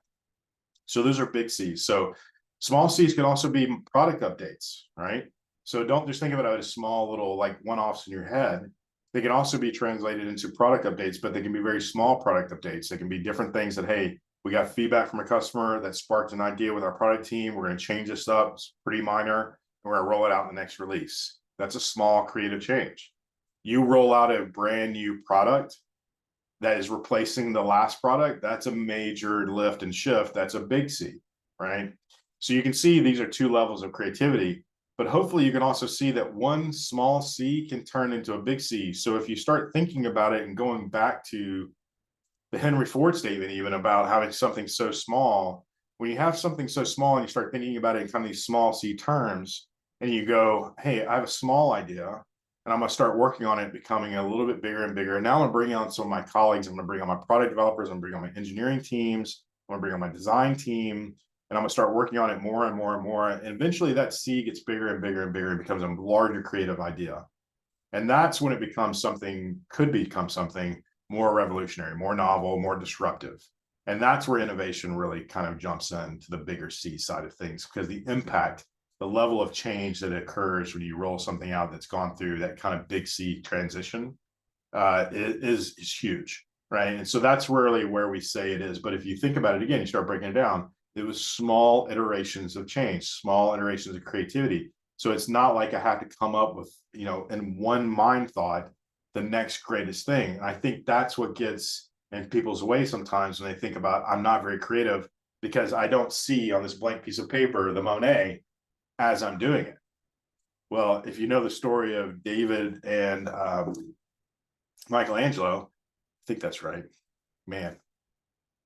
[SPEAKER 1] So those are big C's. So small C's can also be product updates, right? So don't just think of it as small little like one-offs in your head. They can also be translated into product updates, but they can be very small product updates. They can be different things that, hey, we got feedback from a customer that sparked an idea with our product team. We're going to change this up. It's pretty minor. And we're going to roll it out in the next release. That's a small creative change. You roll out a brand new product that is replacing the last product. That's a major lift and shift. That's a big C, right? So you can see these are 2 levels of creativity, but hopefully you can also see that one small C can turn into a big C. So if you start thinking about it and going back to the Henry Ford statement, even about having something so small, when you have something so small and you start thinking about it in kind of these small C terms, and you go, hey, I have a small idea and I'm going to start working on it, becoming a little bit bigger and bigger. And now I'm going to bring on some of my colleagues. I'm going to bring on my product developers. I'm going to bring on my engineering teams. I'm going to bring on my design team, and I'm going to start working on it more and more and more. And eventually that seed gets bigger and bigger and bigger and becomes a larger creative idea. And that's when it becomes something, could become something more revolutionary, more novel, more disruptive. And that's where innovation really kind of jumps into the bigger C side of things, because the impact, the level of change that occurs when you roll something out that's gone through that kind of big C transition is huge, right? And so that's really where we say it is. But if you think about it again, you start breaking it down, it was small iterations of change, small iterations of creativity. So it's not like I have to come up with, in one mind thought, the next greatest thing. And I think that's what gets in people's way sometimes when they think about, I'm not very creative because I don't see on this blank piece of paper the Monet as I'm doing it. Well, if you know the story of David and Michelangelo, I think that's right. Man,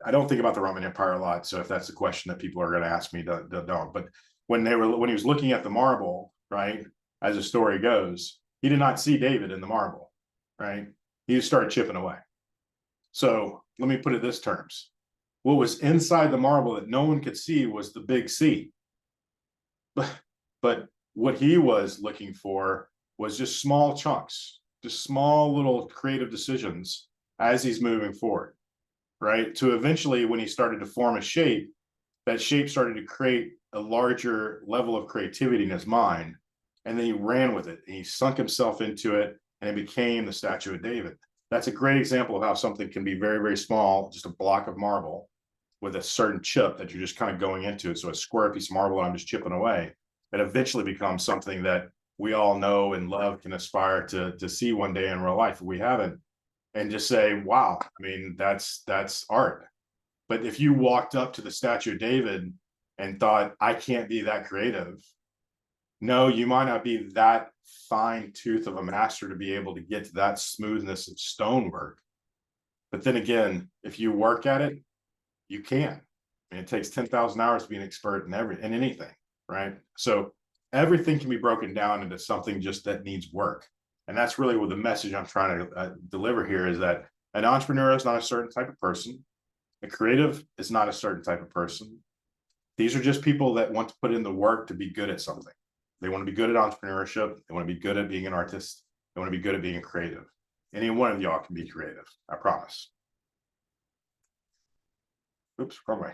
[SPEAKER 1] I don't think about the Roman Empire a lot. So if that's the question that people are going to ask me, don't. But when he was looking at the marble, right, as the story goes, he did not see David in the marble, right? He just started chipping away. So let me put it this terms. What was inside the marble that no one could see was the big C. But what he was looking for was just small chunks, just small little creative decisions as he's moving forward, right? To eventually, when he started to form a shape, that shape started to create a larger level of creativity in his mind. And then he ran with it and he sunk himself into it, and it became the statue of David. That's a great example of how something can be very, very small, just a block of marble with a certain chip that you're just kind of going into. So a square piece of marble, and I'm just chipping away. It eventually becomes something that we all know and love, can aspire to see one day in real life if we haven't, and just say, wow, I mean, that's art. But if you walked up to the statue of David and thought, I can't be that creative, no, you might not be that fine tooth of a master to be able to get to that smoothness of stonework. But then again, if you work at it, you can. I mean, it takes 10,000 hours to be an expert in anything, right? So everything can be broken down into something just that needs work. And that's really what the message I'm trying to deliver here is that an entrepreneur is not a certain type of person. A creative is not a certain type of person. These are just people that want to put in the work to be good at something. They want to be good at entrepreneurship. They want to be good at being an artist. They want to be good at being a creative. Any one of y'all can be creative, I promise. Oops, wrong way.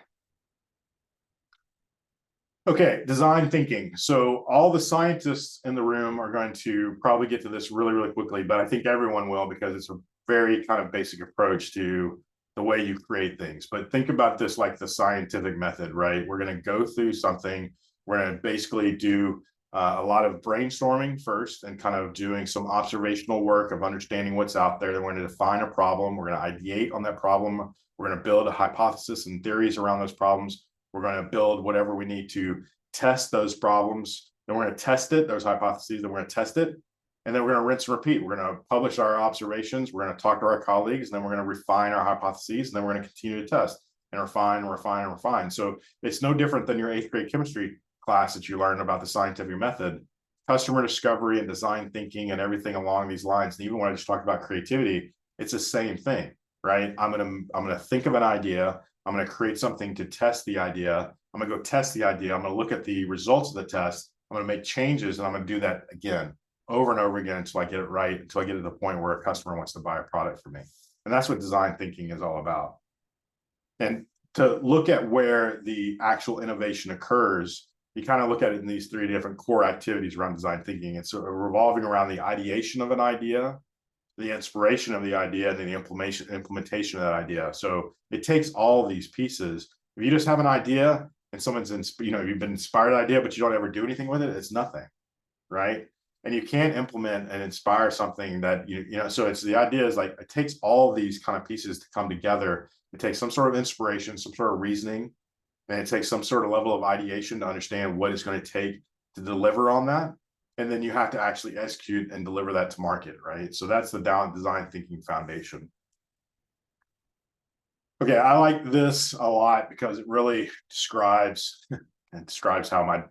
[SPEAKER 1] Okay, design thinking. So all the scientists in the room are going to probably get to this really, really quickly, but I think everyone will, because it's a very kind of basic approach to the way you create things. But think about this like the scientific method, right? We're going to go through something. We're going to basically do a lot of brainstorming first and kind of doing some observational work of understanding what's out there. Then we're going to define a problem. We're going to ideate on that problem. We're going to build a hypothesis and theories around those problems. We're going to build whatever we need to test those problems. Then we're going to test it, those hypotheses, then we're going to test it. And then we're going to rinse and repeat. We're going to publish our observations. We're going to talk to our colleagues. And then we're going to refine our hypotheses. And then we're going to continue to test and refine and refine and refine. So it's no different than your 8th grade chemistry class that you learn about the scientific method. Customer discovery and design thinking and everything along these lines. And even when I just talked about creativity, it's the same thing, right? I'm going to think of an idea. I'm going to create something to test the idea. I'm going to go test the idea. I'm going to look at the results of the test. I'm going to make changes, and I'm going to do that again, over and over again until I get it right, until I get to the point where a customer wants to buy a product from me. And that's what design thinking is all about. And to look at where the actual innovation occurs, you kind of look at it in these 3 different core activities around design thinking. It's revolving around the ideation of an idea, the inspiration of the idea, and then the implementation of that idea. So it takes all these pieces. If you just have an idea and someone's, you've been inspired idea, but you don't ever do anything with it, it's nothing, right? And you can't implement and inspire something that, so it's the idea is like, it takes all these kind of pieces to come together. It takes some sort of inspiration, some sort of reasoning, and it takes some sort of level of ideation to understand what it's going to take to deliver on that. And then you have to actually execute and deliver that to market, right? So that's the design thinking foundation. Okay, I like this a lot because it really describes how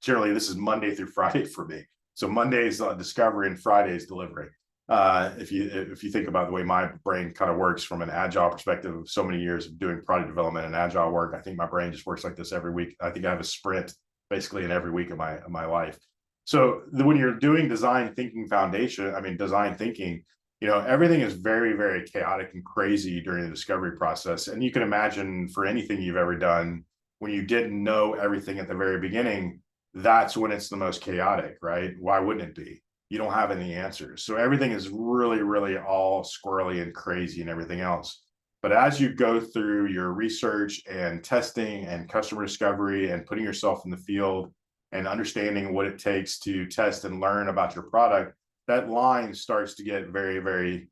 [SPEAKER 1] generally this is Monday through Friday for me. So Monday's discovery and Friday's delivery. If you think about the way my brain kind of works from an agile perspective of so many years of doing product development and agile work, I think my brain just works like this every week. I think I have a sprint basically in every week of my life. So when you're doing design thinking foundation, I mean, design thinking, everything is very, very chaotic and crazy during the discovery process. And you can imagine for anything you've ever done, when you didn't know everything at the very beginning, that's when it's the most chaotic, right? Why wouldn't it be? You don't have any answers. So everything is really, really all squirrely and crazy and everything else. But as you go through your research and testing and customer discovery and putting yourself in the field and understanding what it takes to test and learn about your product, that line starts to get very, very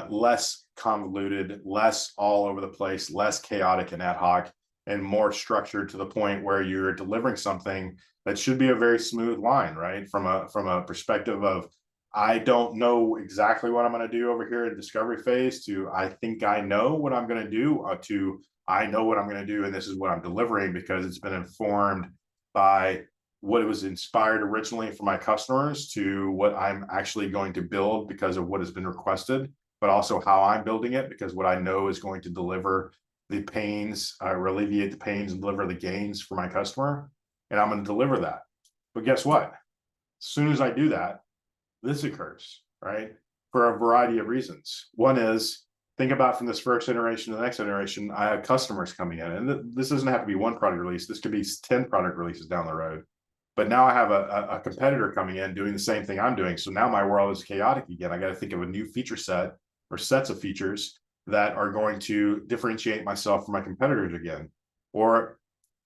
[SPEAKER 1] less convoluted, less all over the place, less chaotic and ad hoc, and more structured to the point where you're delivering something that should be a very smooth line, right? From a perspective of, I don't know exactly what I'm going to do over here in discovery phase, to I think I know what I'm going to do, to I know what I'm going to do and this is what I'm delivering because it's been informed by what it was inspired originally for my customers to what I'm actually going to build because of what has been requested, but also how I'm building it because what I know is going to deliver the pains, alleviate the pains and deliver the gains for my customer. And I'm going to deliver that. But guess what? As soon as I do that, this occurs, right? For a variety of reasons. One is, think about from this first iteration to the next iteration, I have customers coming in. And this doesn't have to be one product release. This could be 10 product releases down the road. But now I have a competitor coming in doing the same thing I'm doing. So now my world is chaotic again. I got to think of a new feature set or sets of features that are going to differentiate myself from my competitors again. Or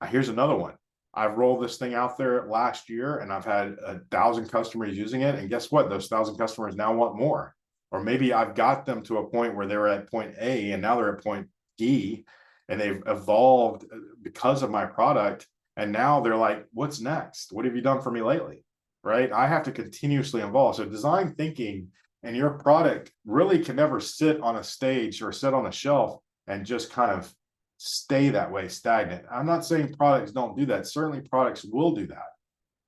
[SPEAKER 1] here's another one. I've rolled this thing out there last year and I've had 1,000 customers using it. And guess what? Those 1,000 customers now want more. Or maybe I've got them to a point where they were at point A and now they're at point D and they've evolved because of my product. And now they're like, what's next? What have you done for me lately? Right? I have to continuously evolve. So design thinking and your product really can never sit on a stage or sit on a shelf and just kind of stay that way, stagnant. I'm not saying products don't do that. Certainly products will do that.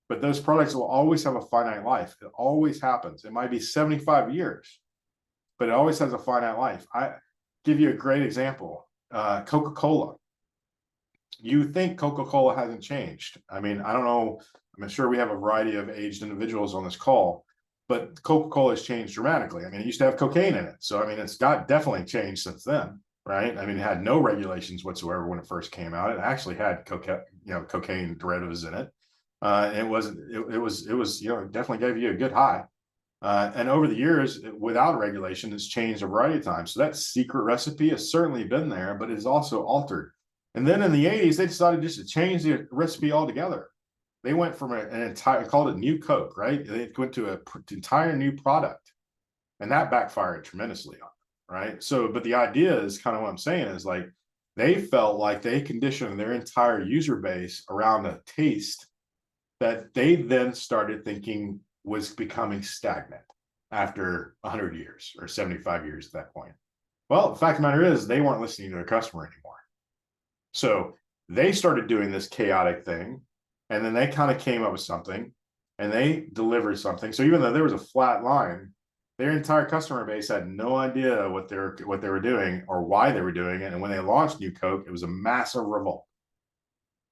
[SPEAKER 1] But those products will always have a finite life. It always happens. It might be 75 years, but it always has a finite life. I give you a great example. Coca-Cola. You think Coca-Cola hasn't changed. I mean, I don't know. I'm sure we have a variety of aged individuals on this call, but Coca-Cola has changed dramatically. I mean, it used to have cocaine in it. So, I mean, it's got definitely changed since then, right? I mean, it had no regulations whatsoever when it first came out. It actually had cocaine derivatives in it. It wasn't, it was, it definitely gave you a good high. And over the years, without regulation, it's changed a variety of times. So that secret recipe has certainly been there, but it's also altered. And then in the 80s, they decided just to change the recipe altogether. They went from an entire, called it New Coke, right? They went to an entire new product, and that backfired tremendously on them, right? So, but the idea is kind of what I'm saying is like, they felt like they conditioned their entire user base around a taste that they then started thinking was becoming stagnant after 100 years or 75 years at that point. Well, the fact of the matter is they weren't listening to their customer anymore. So they started doing this chaotic thing, and then they kind of came up with something and they delivered something. So even though there was a flat line, their entire customer base had no idea what they were doing or why they were doing it. And when they launched New Coke, it was a massive revolt,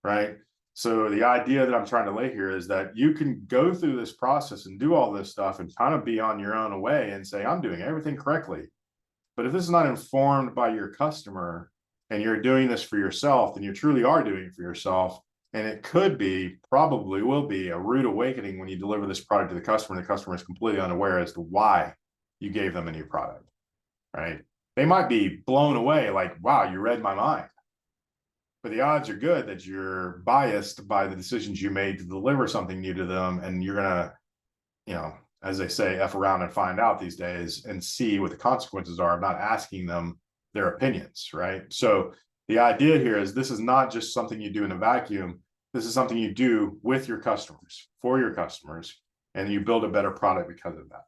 [SPEAKER 1] right? So the idea that I'm trying to lay here is that you can go through this process and do all this stuff and kind of be on your own way and say, I'm doing everything correctly. But if this is not informed by your customer and you're doing this for yourself, then you truly are doing it for yourself. And it could be, probably will be, a rude awakening when you deliver this product to the customer and the customer is completely unaware as to why you gave them a new product, right? They might be blown away like, wow, you read my mind. But the odds are good that you're biased by the decisions you made to deliver something new to them. And you're going to, as they say, F around and find out these days and see what the consequences are of not asking them their opinions, right? So the idea here is this is not just something you do in a vacuum. This is something you do with your customers, for your customers, and you build a better product because of that.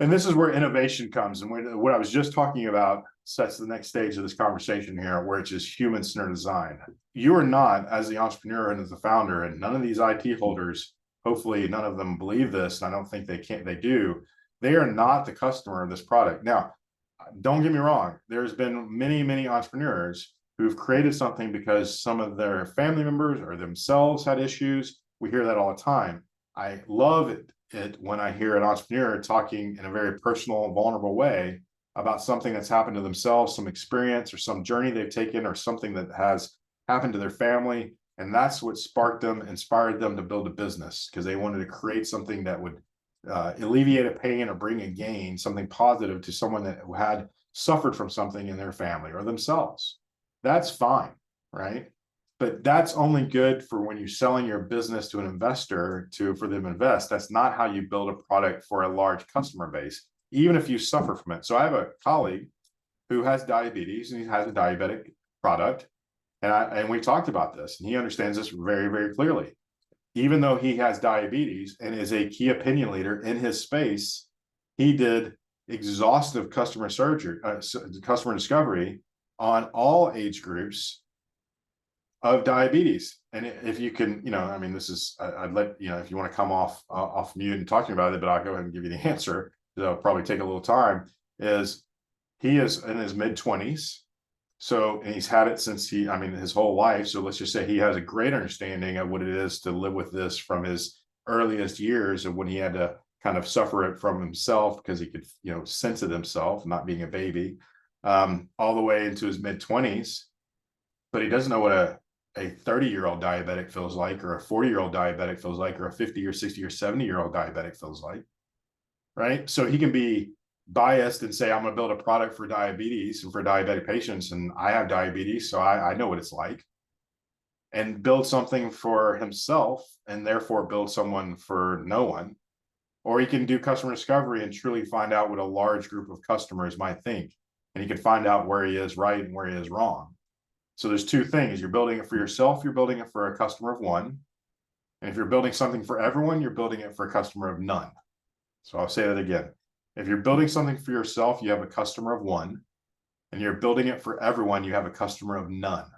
[SPEAKER 1] And this is where innovation comes. And what I was just talking about sets the next stage of this conversation here, where it's just human-centered design. You are not, as the entrepreneur and as the founder, and none of these IP holders, hopefully none of them believe this, and I don't think they do. They are not the customer of this product. Now, don't get me wrong. There's been many, many entrepreneurs who've created something because some of their family members or themselves had issues. We hear that all the time. I love it when I hear an entrepreneur talking in a very personal, vulnerable way about something that's happened to themselves, some experience or some journey they've taken, or something that has happened to their family. And that's what sparked them, inspired them to build a business, because they wanted to create something that would alleviate a pain or bring a gain, something positive to someone that had suffered from something in their family or themselves. That's fine, right? But that's only good for when you're selling your business to an investor for them to invest. That's not how you build a product for a large customer base, even if you suffer from it. So I have a colleague who has diabetes and he has a diabetic product. And we talked about this, and he understands this very, very clearly. Even though he has diabetes and is a key opinion leader in his space, he did exhaustive customer discovery on all age groups of diabetes. And if you can, I mean, this is, I'd let, if you want to come off mute and talking about it, but I'll go ahead and give you the answer. It'll probably take a little time. Is he is in his mid-20s. So, and he's had it since his whole life. So let's just say he has a great understanding of what it is to live with this from his earliest years, and when he had to kind of suffer it from himself because he could, sense it himself, not being a baby, all the way into his mid-20s. But he doesn't know what a 30-year-old diabetic feels like, or a 40-year-old diabetic feels like, or a 50 or 60 or 70-year-old diabetic feels like, right? So he can be biased and say, I'm going to build a product for diabetes and for diabetic patients, and I have diabetes, so I know what it's like, and build something for himself and therefore build someone for no one. Or he can do customer discovery and truly find out what a large group of customers might think, and he can find out where he is right and where he is wrong. So there's two things. You're building it for yourself, you're building it for a customer of one. And if you're building something for everyone, you're building it for a customer of none. So I'll say that again. If you're building something for yourself, you have a customer of one, and you're building it for everyone, you have a customer of none,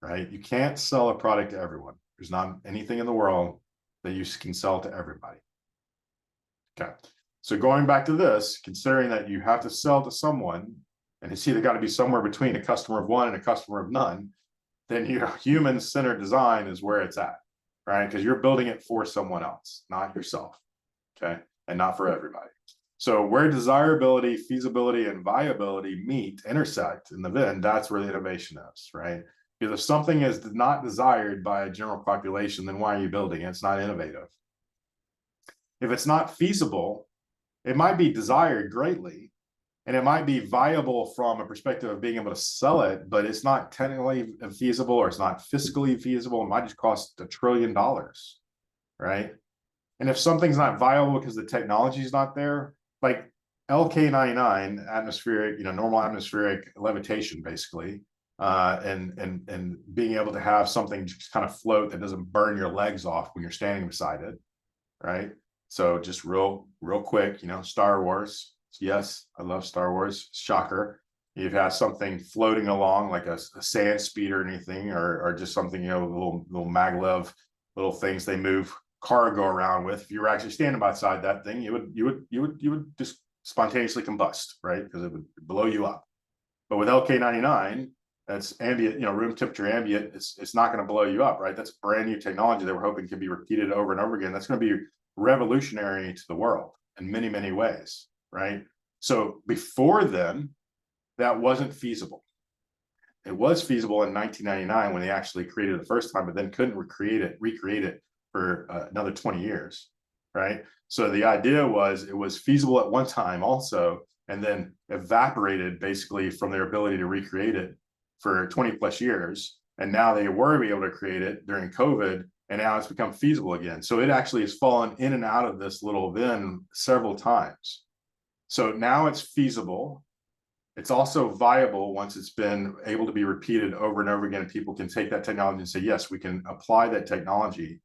[SPEAKER 1] right? You can't sell a product to everyone. There's not anything in the world that you can sell to everybody. Okay. So going back to this, considering that you have to sell to someone, and it's either got to be somewhere between a customer of one and a customer of none, then your human-centered design is where it's at, right? Because you're building it for someone else, not yourself, okay? And not for everybody. So where desirability, feasibility, and viability intersect in the Venn, that's where the innovation is, right? Because if something is not desired by a general population, then why are you building it? It's not innovative. If it's not feasible, it might be desired greatly, and it might be viable from a perspective of being able to sell it, but it's not technically feasible, or it's not fiscally feasible. It might just cost $1 trillion, right? And if something's not viable because the technology is not there, like LK99, atmospheric, normal atmospheric levitation, basically, and being able to have something just kind of float that doesn't burn your legs off when you're standing beside it, right? So just real quick, Star Wars. Yes, I love Star Wars. Shocker. You've had something floating along like a sand speeder or anything, or just something, little maglev, little things they move cargo around with. If you were actually standing beside that thing, you would just spontaneously combust, right? Because it would blow you up. But with LK99, that's ambient, room temperature ambient. It's not going to blow you up, right? That's brand new technology that we're hoping can be repeated over and over again. That's going to be revolutionary to the world in many, many ways, right? So before then, that wasn't feasible. It was feasible in 1999 when they actually created it the first time, but then couldn't recreate it for another 20 years, right? So the idea was it was feasible at one time also, and then evaporated basically from their ability to recreate it for 20 plus years. And now they were able to create it during COVID, and now it's become feasible again. So it actually has fallen in and out of this little Venn several times. So now it's feasible. It's also viable once it's been able to be repeated over and over again. People can take that technology and say, yes, we can apply that technology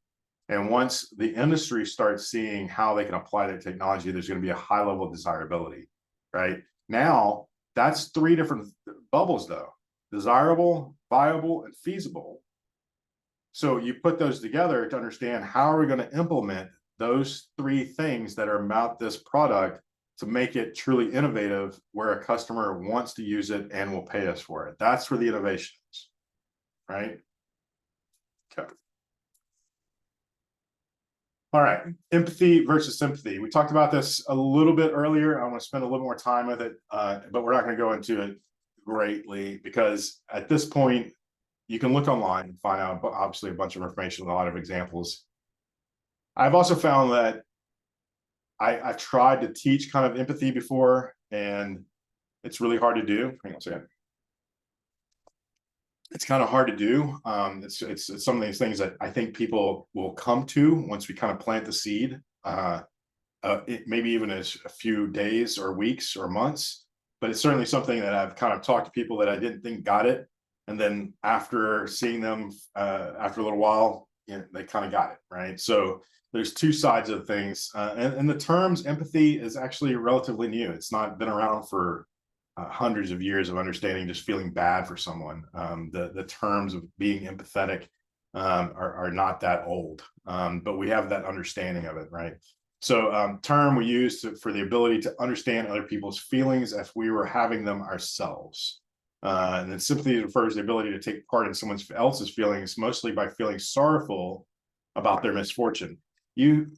[SPEAKER 1] And once the industry starts seeing how they can apply that technology, there's going to be a high level of desirability, right? Now, that's three different bubbles though: desirable, viable, and feasible. So you put those together to understand how are we going to implement those three things that are about this product to make it truly innovative, where a customer wants to use it and will pay us for it. That's where the innovation is, right? Okay. All right, empathy versus sympathy. We talked about this a little bit earlier. I want to spend a little more time with it, but we're not going to go into it greatly, because at this point, you can look online and find out obviously a bunch of information, a lot of examples. I've also found that I've tried to teach kind of empathy before, and it's really hard to do. Hang on a second. It's kind of hard to do. It's some of these things that I think people will come to once we kind of plant the seed. Maybe even as a few days or weeks or months, but it's certainly something that I've kind of talked to people that I didn't think got it, and then after seeing them after a little while, they kind of got it, right? So there's two sides of things, and the terms empathy is actually relatively new. It's not been around for hundreds of years of understanding just feeling bad for someone. The terms of being empathetic are not that old, but we have that understanding of it, right? So term we use for the ability to understand other people's feelings if we were having them ourselves. And then sympathy refers to the ability to take part in someone else's feelings, mostly by feeling sorrowful about their misfortune. You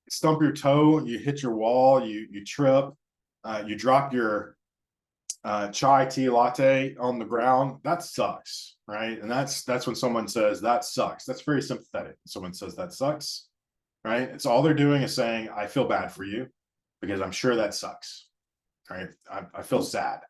[SPEAKER 1] stump your toe, you hit your wall, you trip, you drop your chai tea latte on the ground. That sucks, right? And that's when someone says that sucks. That's very sympathetic. Someone says that sucks, right? It's all they're doing is saying, I feel bad for you because I'm sure that sucks, right? I feel sad.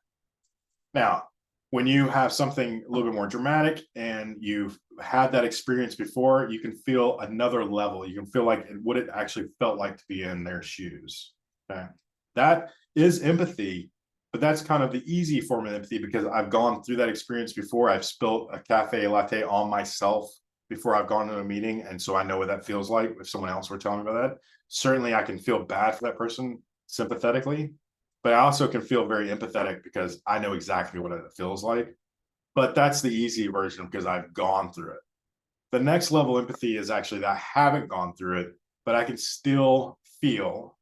[SPEAKER 1] Now, when you have something a little bit more dramatic and you've had that experience before, you can feel another level. You can feel like what it actually felt like to be in their shoes. Okay. That is empathy, but that's kind of the easy form of empathy because I've gone through that experience before. I've spilled a cafe latte on myself before I've gone to a meeting. And so I know what that feels like if someone else were telling me about that. Certainly I can feel bad for that person sympathetically, but I also can feel very empathetic because I know exactly what it feels like. But that's the easy version because I've gone through it. The next level of empathy is actually that I haven't gone through it, but I can still feel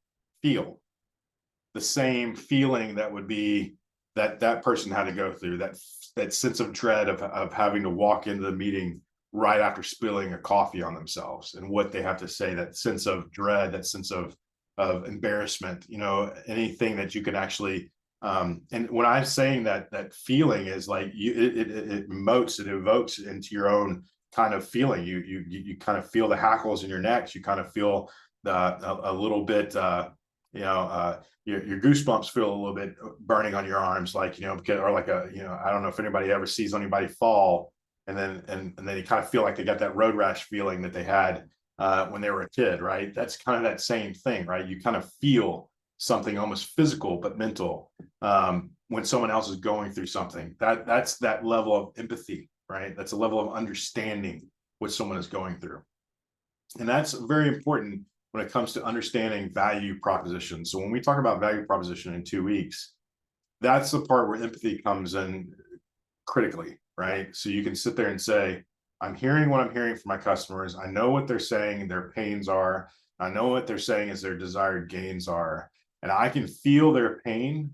[SPEAKER 1] the same feeling that would be that person had to go through, that sense of dread of having to walk into the meeting right after spilling a coffee on themselves and what they have to say, that sense of dread, that sense of embarrassment, anything that you can actually and when I'm saying that feeling is like it evokes into your own kind of feeling. You kind of feel the hackles in your necks. You kind of feel a little bit your goosebumps feel a little bit burning on your arms, like because, or like I don't know if anybody ever sees anybody fall and then you kind of feel like they got that road rash feeling that they had when they were a kid, right? That's kind of that same thing, right? You kind of feel something almost physical but mental when someone else is going through something. That's that level of empathy, right? That's a level of understanding what someone is going through, and that's very important when it comes to understanding value propositions. So when we talk about value proposition in 2 weeks, that's the part where empathy comes in critically, right? So you can sit there and say, I'm hearing what I'm hearing from my customers. I know what they're saying their pains are. I know what they're saying is their desired gains are. And I can feel their pain,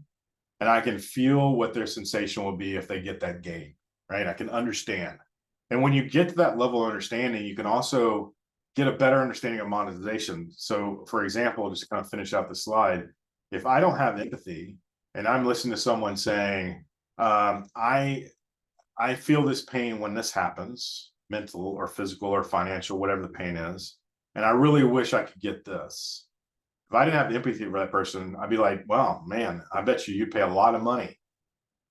[SPEAKER 1] and I can feel what their sensation will be if they get that gain, right? I can understand. And when you get to that level of understanding, you can also get a better understanding of monetization. So for example, just to kind of finish out the slide, if I don't have empathy and I'm listening to someone saying, I feel this pain when this happens, mental or physical or financial, whatever the pain is, and I really wish I could get this. If I didn't have the empathy for that person, I'd be like, well, man, I bet you'd pay a lot of money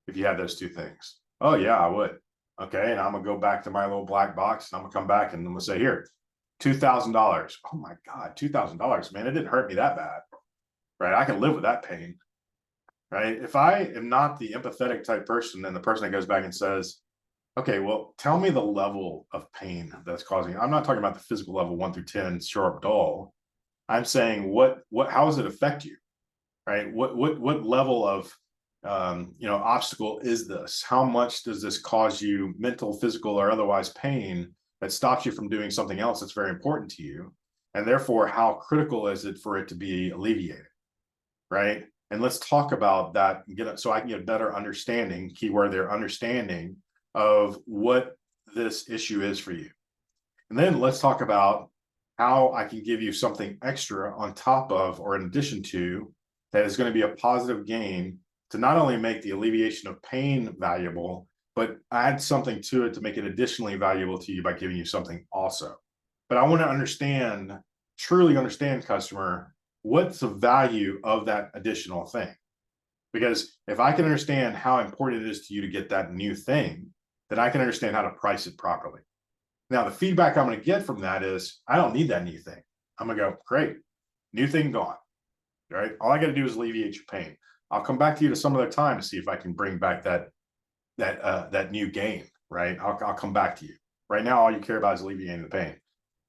[SPEAKER 1] if you had those two things. Oh yeah, I would. Okay, and I'm gonna go back to my little black box and I'm gonna come back and I'm gonna say, here, $2,000. Oh my God, $2,000, man, it didn't hurt me that bad, right? I can live with that pain, right? If I am not the empathetic type person, then the person that goes back and says, Okay, well, tell me the level of pain that's causing. I'm not talking about the physical level 1 through 10, sharp, dull. I'm saying how does it affect you, right? What level of obstacle is this? How much does this cause you mental, physical, or otherwise pain that stops you from doing something else that's very important to you? And therefore, how critical is it for it to be alleviated, right? And let's talk about that and so I can get a better understanding, keyword there, understanding of what this issue is for you. And then let's talk about how I can give you something extra on top of or in addition to that is going to be a positive gain to not only make the alleviation of pain valuable, but add something to it to make it additionally valuable to you by giving you something also. But I want to understand, truly understand, customer, what's the value of that additional thing? Because if I can understand how important it is to you to get that new thing, then I can understand how to price it properly. Now, the feedback I'm going to get from that is, I don't need that new thing. I'm going to go, great, new thing gone, right? All I got to do is alleviate your pain. I'll come back to you to some other time to see if I can bring back that new gain, right? I'll come back to you. Right now, all you care about is alleviating the pain.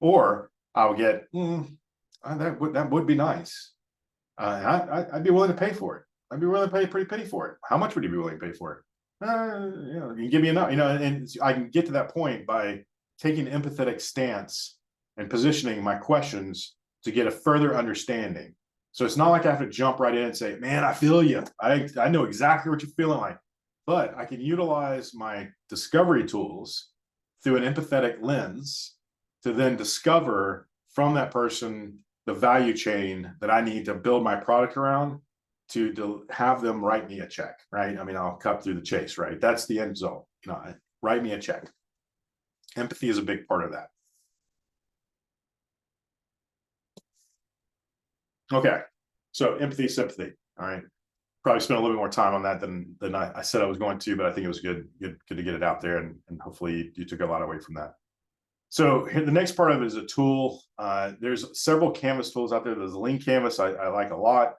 [SPEAKER 1] Or I'll get, that would be nice. I'd be willing to pay for it. I'd be willing to pay a pretty penny for it. How much would you be willing to pay for it? You can give me enough, and I can get to that point by taking an empathetic stance and positioning my questions to get a further understanding. So it's not like I have to jump right in and say, man, I feel you. I know exactly what you're feeling like. But I can utilize my discovery tools through an empathetic lens to then discover from that person the value chain that I need to build my product around to have them write me a check, right? I mean, I'll cut through the chase, right? That's the end result. Write me a check. Empathy is a big part of that. Okay, so empathy, sympathy. All right, probably spent a little bit more time on that than I said I was going to, but I think it was good to get it out there, and hopefully you took a lot away from that. So here, the next part of it is a tool. There's several canvas tools out there. There's a lean canvas I like a lot,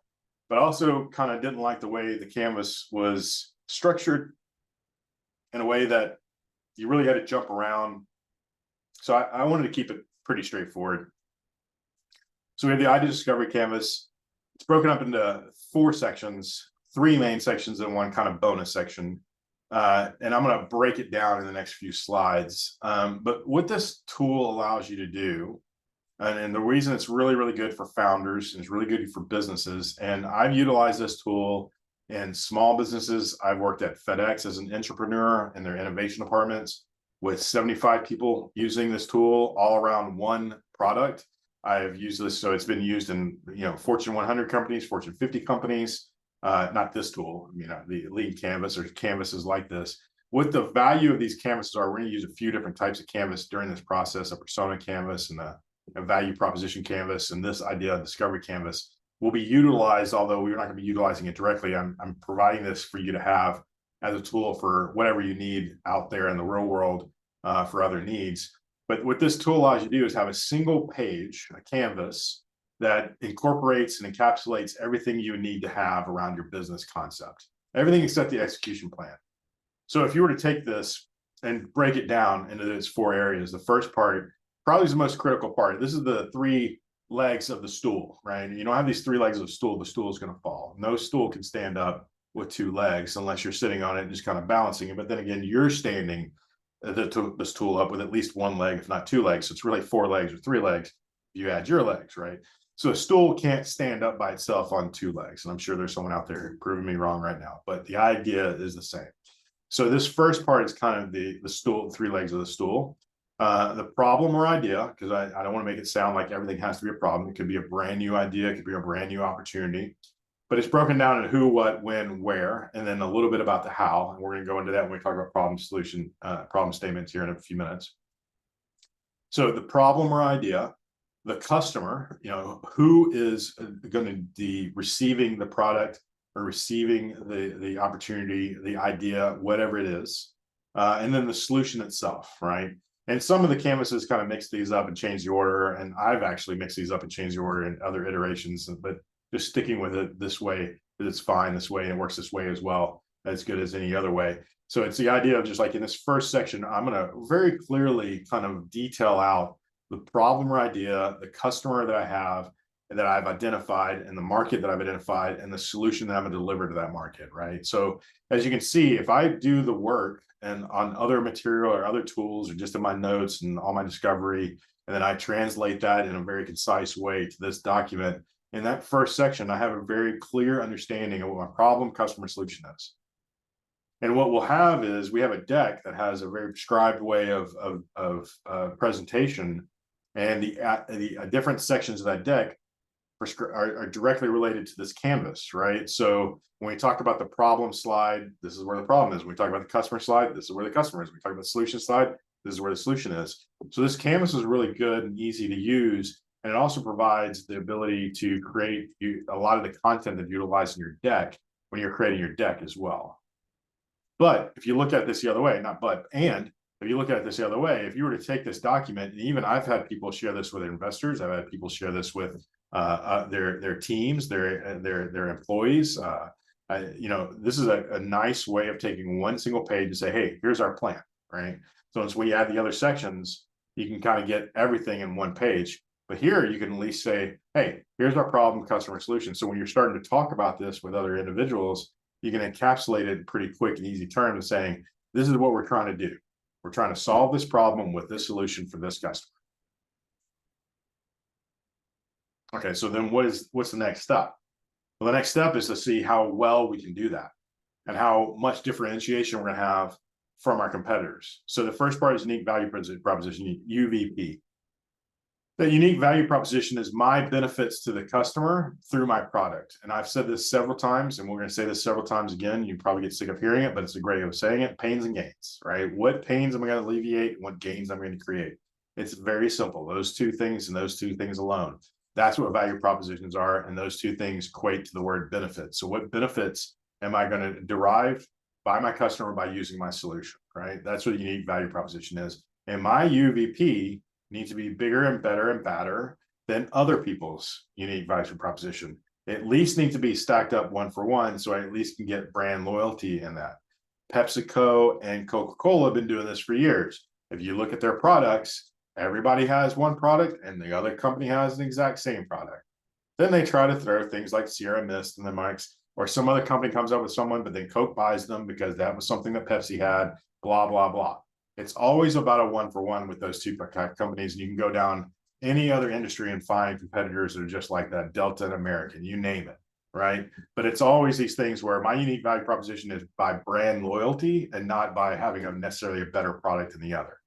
[SPEAKER 1] but also kind of didn't like the way the canvas was structured in a way that you really had to jump around. So I wanted to keep it pretty straightforward. So we have the idea discovery canvas. It's broken up into 4 sections, 3 main sections and 1 kind of bonus section. And I'm going to break it down in the next few slides. But what this tool allows you to do, and the reason it's really, really good for founders and it's really good for businesses, and I've utilized this tool in small businesses. I've worked at FedEx as an entrepreneur in their innovation departments with 75 people using this tool all around one product. I've used this, so it's been used in Fortune 100 companies, Fortune 50 companies. Not this tool, the lean canvas or canvases like this. What the value of these canvases are, we're going to use a few different types of canvas during this process: a persona canvas and a value proposition canvas, and this idea discovery canvas will be utilized, although we're not going to be utilizing it directly. I'm providing this for you to have as a tool for whatever you need out there in the real world for other needs. But what this tool allows you to do is have a single page, a canvas, that incorporates and encapsulates everything you need to have around your business concept, everything except the execution plan. So if you were to take this and break it down into its 4 areas, the first part probably is the most critical part. This is the 3 legs of the stool, right? You don't have these 3 legs of the stool is going to fall. No stool can stand up with 2 legs unless you're sitting on it and just kind of balancing it. But then again, you're standing this tool up with at least 1 leg, if not 2 legs. So it's really 4 legs or 3 legs. You add your legs, right? So a stool can't stand up by itself on 2 legs. And I'm sure there's someone out there proving me wrong right now, but the idea is the same. So this first part is kind of the stool, 3 legs of the stool. The problem or idea, because I don't want to make it sound like everything has to be a problem. It could be a brand new idea. It could be a brand new opportunity. But it's broken down into who, what, when, where, and then a little bit about the how. And we're going to go into that when we talk about problem statements here in a few minutes. So the problem or idea, the customer, who is going to be receiving the product or receiving the opportunity, the idea, whatever it is, and then the solution itself, right? And some of the canvases kind of mix these up and change the order, and I've actually mixed these up and changed the order in other iterations, but just sticking with it this way, it's fine this way, and it works this way as well. as good as any other way. So it's the idea of just like in this first section, I'm going to very clearly kind of detail out the problem or idea, the customer that I have, that I've identified, and the market that I've identified, and the solution that I'm going to deliver to that market, right? So as you can see, if I do the work and on other material or other tools or just in my notes and all my discovery, and then I translate that in a very concise way to this document, in that first section, I have a very clear understanding of what my problem, customer, solution is. And what we'll have is we have a deck that has a very prescribed way of presentation, and the different sections of that deck are directly related to this canvas, right? So when we talk about the problem slide, this is where the problem is. When we talk about the customer slide, this is where the customer is. When we talk about the solution slide, this is where the solution is. So this canvas is really good and easy to use, and it also provides the ability to create a lot of the content that you utilize in your deck when you're creating your deck as well. But if you look at this the other way, if you look at this the other way, if you were to take this document, and even I've had people share this with investors, I've had people share this with their teams, their employees. This is a nice way of taking one single page and say, hey, here's our plan, right? So once we add the other sections, you can kind of get everything in one page. But here you can at least say, hey, here's our problem, customer, solution. So when you're starting to talk about this with other individuals, you can encapsulate it in pretty quick and easy terms, saying, this is what we're trying to do. We're trying to solve this problem with this solution for this customer. Okay, so then what's the next step? Well, the next step is to see how well we can do that and how much differentiation we're going to have from our competitors. So the first part is unique value proposition, UVP. The unique value proposition is my benefits to the customer through my product. And I've said this several times, and we're going to say this several times again. You probably get sick of hearing it, but it's a great way of saying it. Pains and gains, right? What pains am I going to alleviate and what gains I'm going to create? It's very simple. Those two things and those two things alone. That's what value propositions are. And those two things equate to the word benefit. So what benefits am I going to derive by my customer by using my solution, right? That's what a unique value proposition is. And my UVP needs to be bigger and better and badder than other people's unique value proposition. At least need to be stacked up one for one, so I at least can get brand loyalty in that. PepsiCo and Coca-Cola have been doing this for years. If you look at their products, everybody has one product and the other company has an exact same product. Then they try to throw things like Sierra Mist in the mix, or some other company comes up with someone, but then Coke buys them because that was something that Pepsi had, blah, blah, blah. It's always about a one for one with those two companies. And you can go down any other industry and find competitors that are just like that, Delta and American, you name it, right? But it's always these things where my unique value proposition is by brand loyalty and not by having necessarily a better product than the other,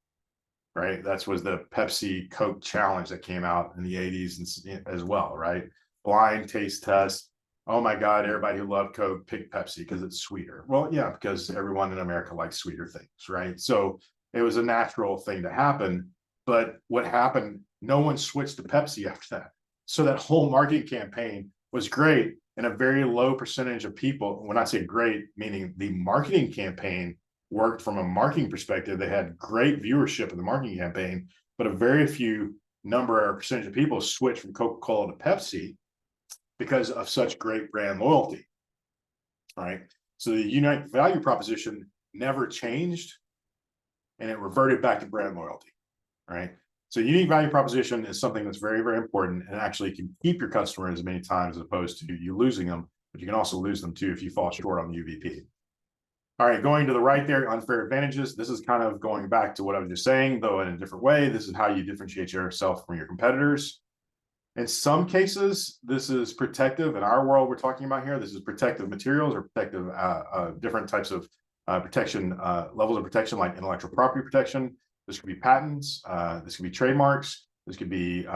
[SPEAKER 1] right? That was the Pepsi Coke challenge that came out in the 80s as well, right? Blind taste test. Oh my God, everybody who loved Coke picked Pepsi because it's sweeter. Well, yeah, because everyone in America likes sweeter things, right? So it was a natural thing to happen. But what happened, no one switched to Pepsi after that. So that whole marketing campaign was great. And a very low percentage of people, when I say great, meaning the marketing campaign worked from a marketing perspective, they had great viewership in the marketing campaign, but a very few number or percentage of people switched from Coca-Cola to Pepsi because of such great brand loyalty, right? So the unique value proposition never changed, and it reverted back to brand loyalty, right? So unique value proposition is something that's very, very important and actually can keep your customers many times as opposed to you losing them, but you can also lose them too if you fall short on the UVP. All right, going to the right there, unfair advantages. This is kind of going back to what I was just saying, though in a different way. This is how you differentiate yourself from your competitors. In some cases, this is protective. In our world we're talking about here, this is protective materials or protective, different types of protection, levels of protection like intellectual property protection. This could be patents, this could be trademarks, this could be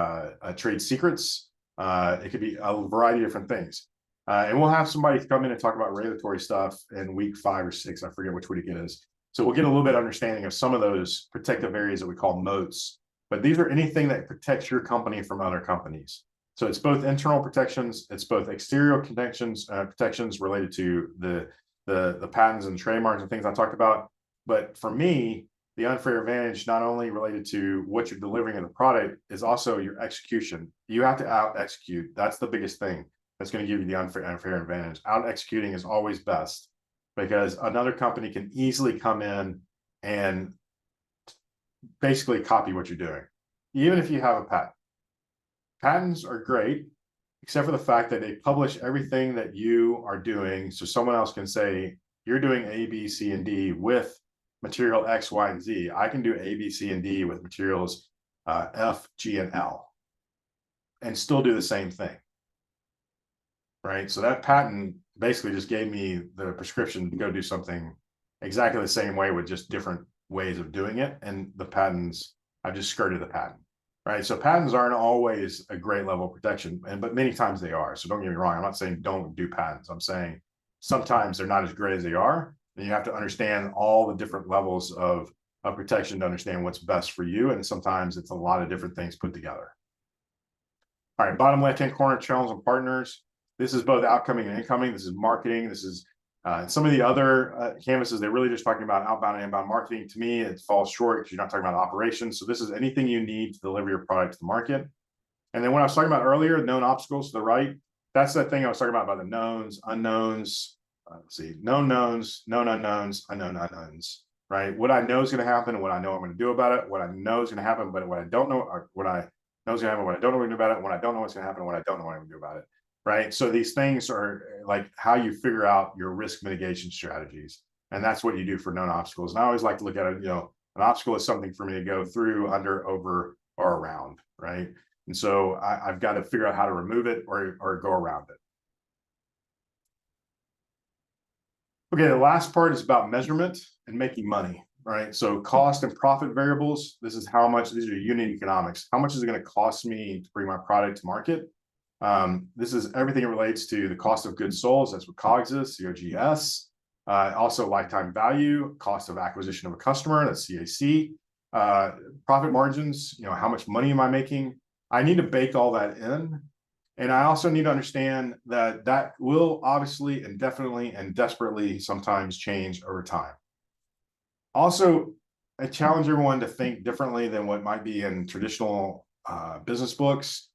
[SPEAKER 1] trade secrets, it could be a variety of different things. And we'll have somebody come in and talk about regulatory stuff in week 5 or 6, I forget which week it is. So we'll get a little bit of understanding of some of those protective areas that we call moats. But these are anything that protects your company from other companies. So it's both internal protections, it's both exterior protections, protections related to the patents and trademarks and things I talked about. But for me, the unfair advantage, not only related to what you're delivering in the product, is also your execution. You have to out execute. That's the biggest thing that's going to give you the unfair advantage. Out executing is always best. because another company can easily come in and basically copy what you're doing, even if you have a patent. Patents are great, except for the fact that they publish everything that you are doing, so someone else can say, you're doing A, B, C, and D with material X, Y, and Z. I can do A, B, C, and D with materials F, G, and L, and still do the same thing, right? So that patent basically just gave me the prescription to go do something exactly the same way with just different ways of doing it. And the patents, I've just skirted the patent, right? So patents aren't always a great level of protection, but many times they are. So don't get me wrong. I'm not saying don't do patents. I'm saying sometimes they're not as great as they are. And you have to understand all the different levels of protection to understand what's best for you. And sometimes it's a lot of different things put together. All right, bottom left-hand corner, channels and partners. This is both outgoing and incoming. This is marketing. This is some of the other canvases. They're really just talking about outbound and inbound marketing. To me, it falls short because you're not talking about operations. So this is anything you need to deliver your product to the market. And then when I was talking about earlier, known obstacles to the right, that's that thing I was talking about the knowns, unknowns. Let's see, known knowns, known unknowns, unknown unknowns, right? What I know is going to happen and what I know I'm going to do about it, what I know is going to happen, but what I don't know, or what I know is going to happen, what I don't know what to do about it, what I don't know what's going to happen, what I don't know what I'm going to do about it, right? So these things are like how you figure out your risk mitigation strategies. And that's what you do for known obstacles. And I always like to look at it, an obstacle is something for me to go through, under, over, or around, right? And so I've got to figure out how to remove it or go around it. Okay, the last part is about measurement and making money, right? So cost and profit variables, this is how much, these are unit economics. How much is it going to cost me to bring my product to market? This is everything that relates to the cost of goods sold. That's what COGS is, COGS. Also lifetime value, cost of acquisition of a customer, that's CAC. Profit margins, how much money am I making? I need to bake all that in. And I also need to understand that that will obviously and definitely and desperately sometimes change over time. Also, I challenge everyone to think differently than what might be in traditional business books,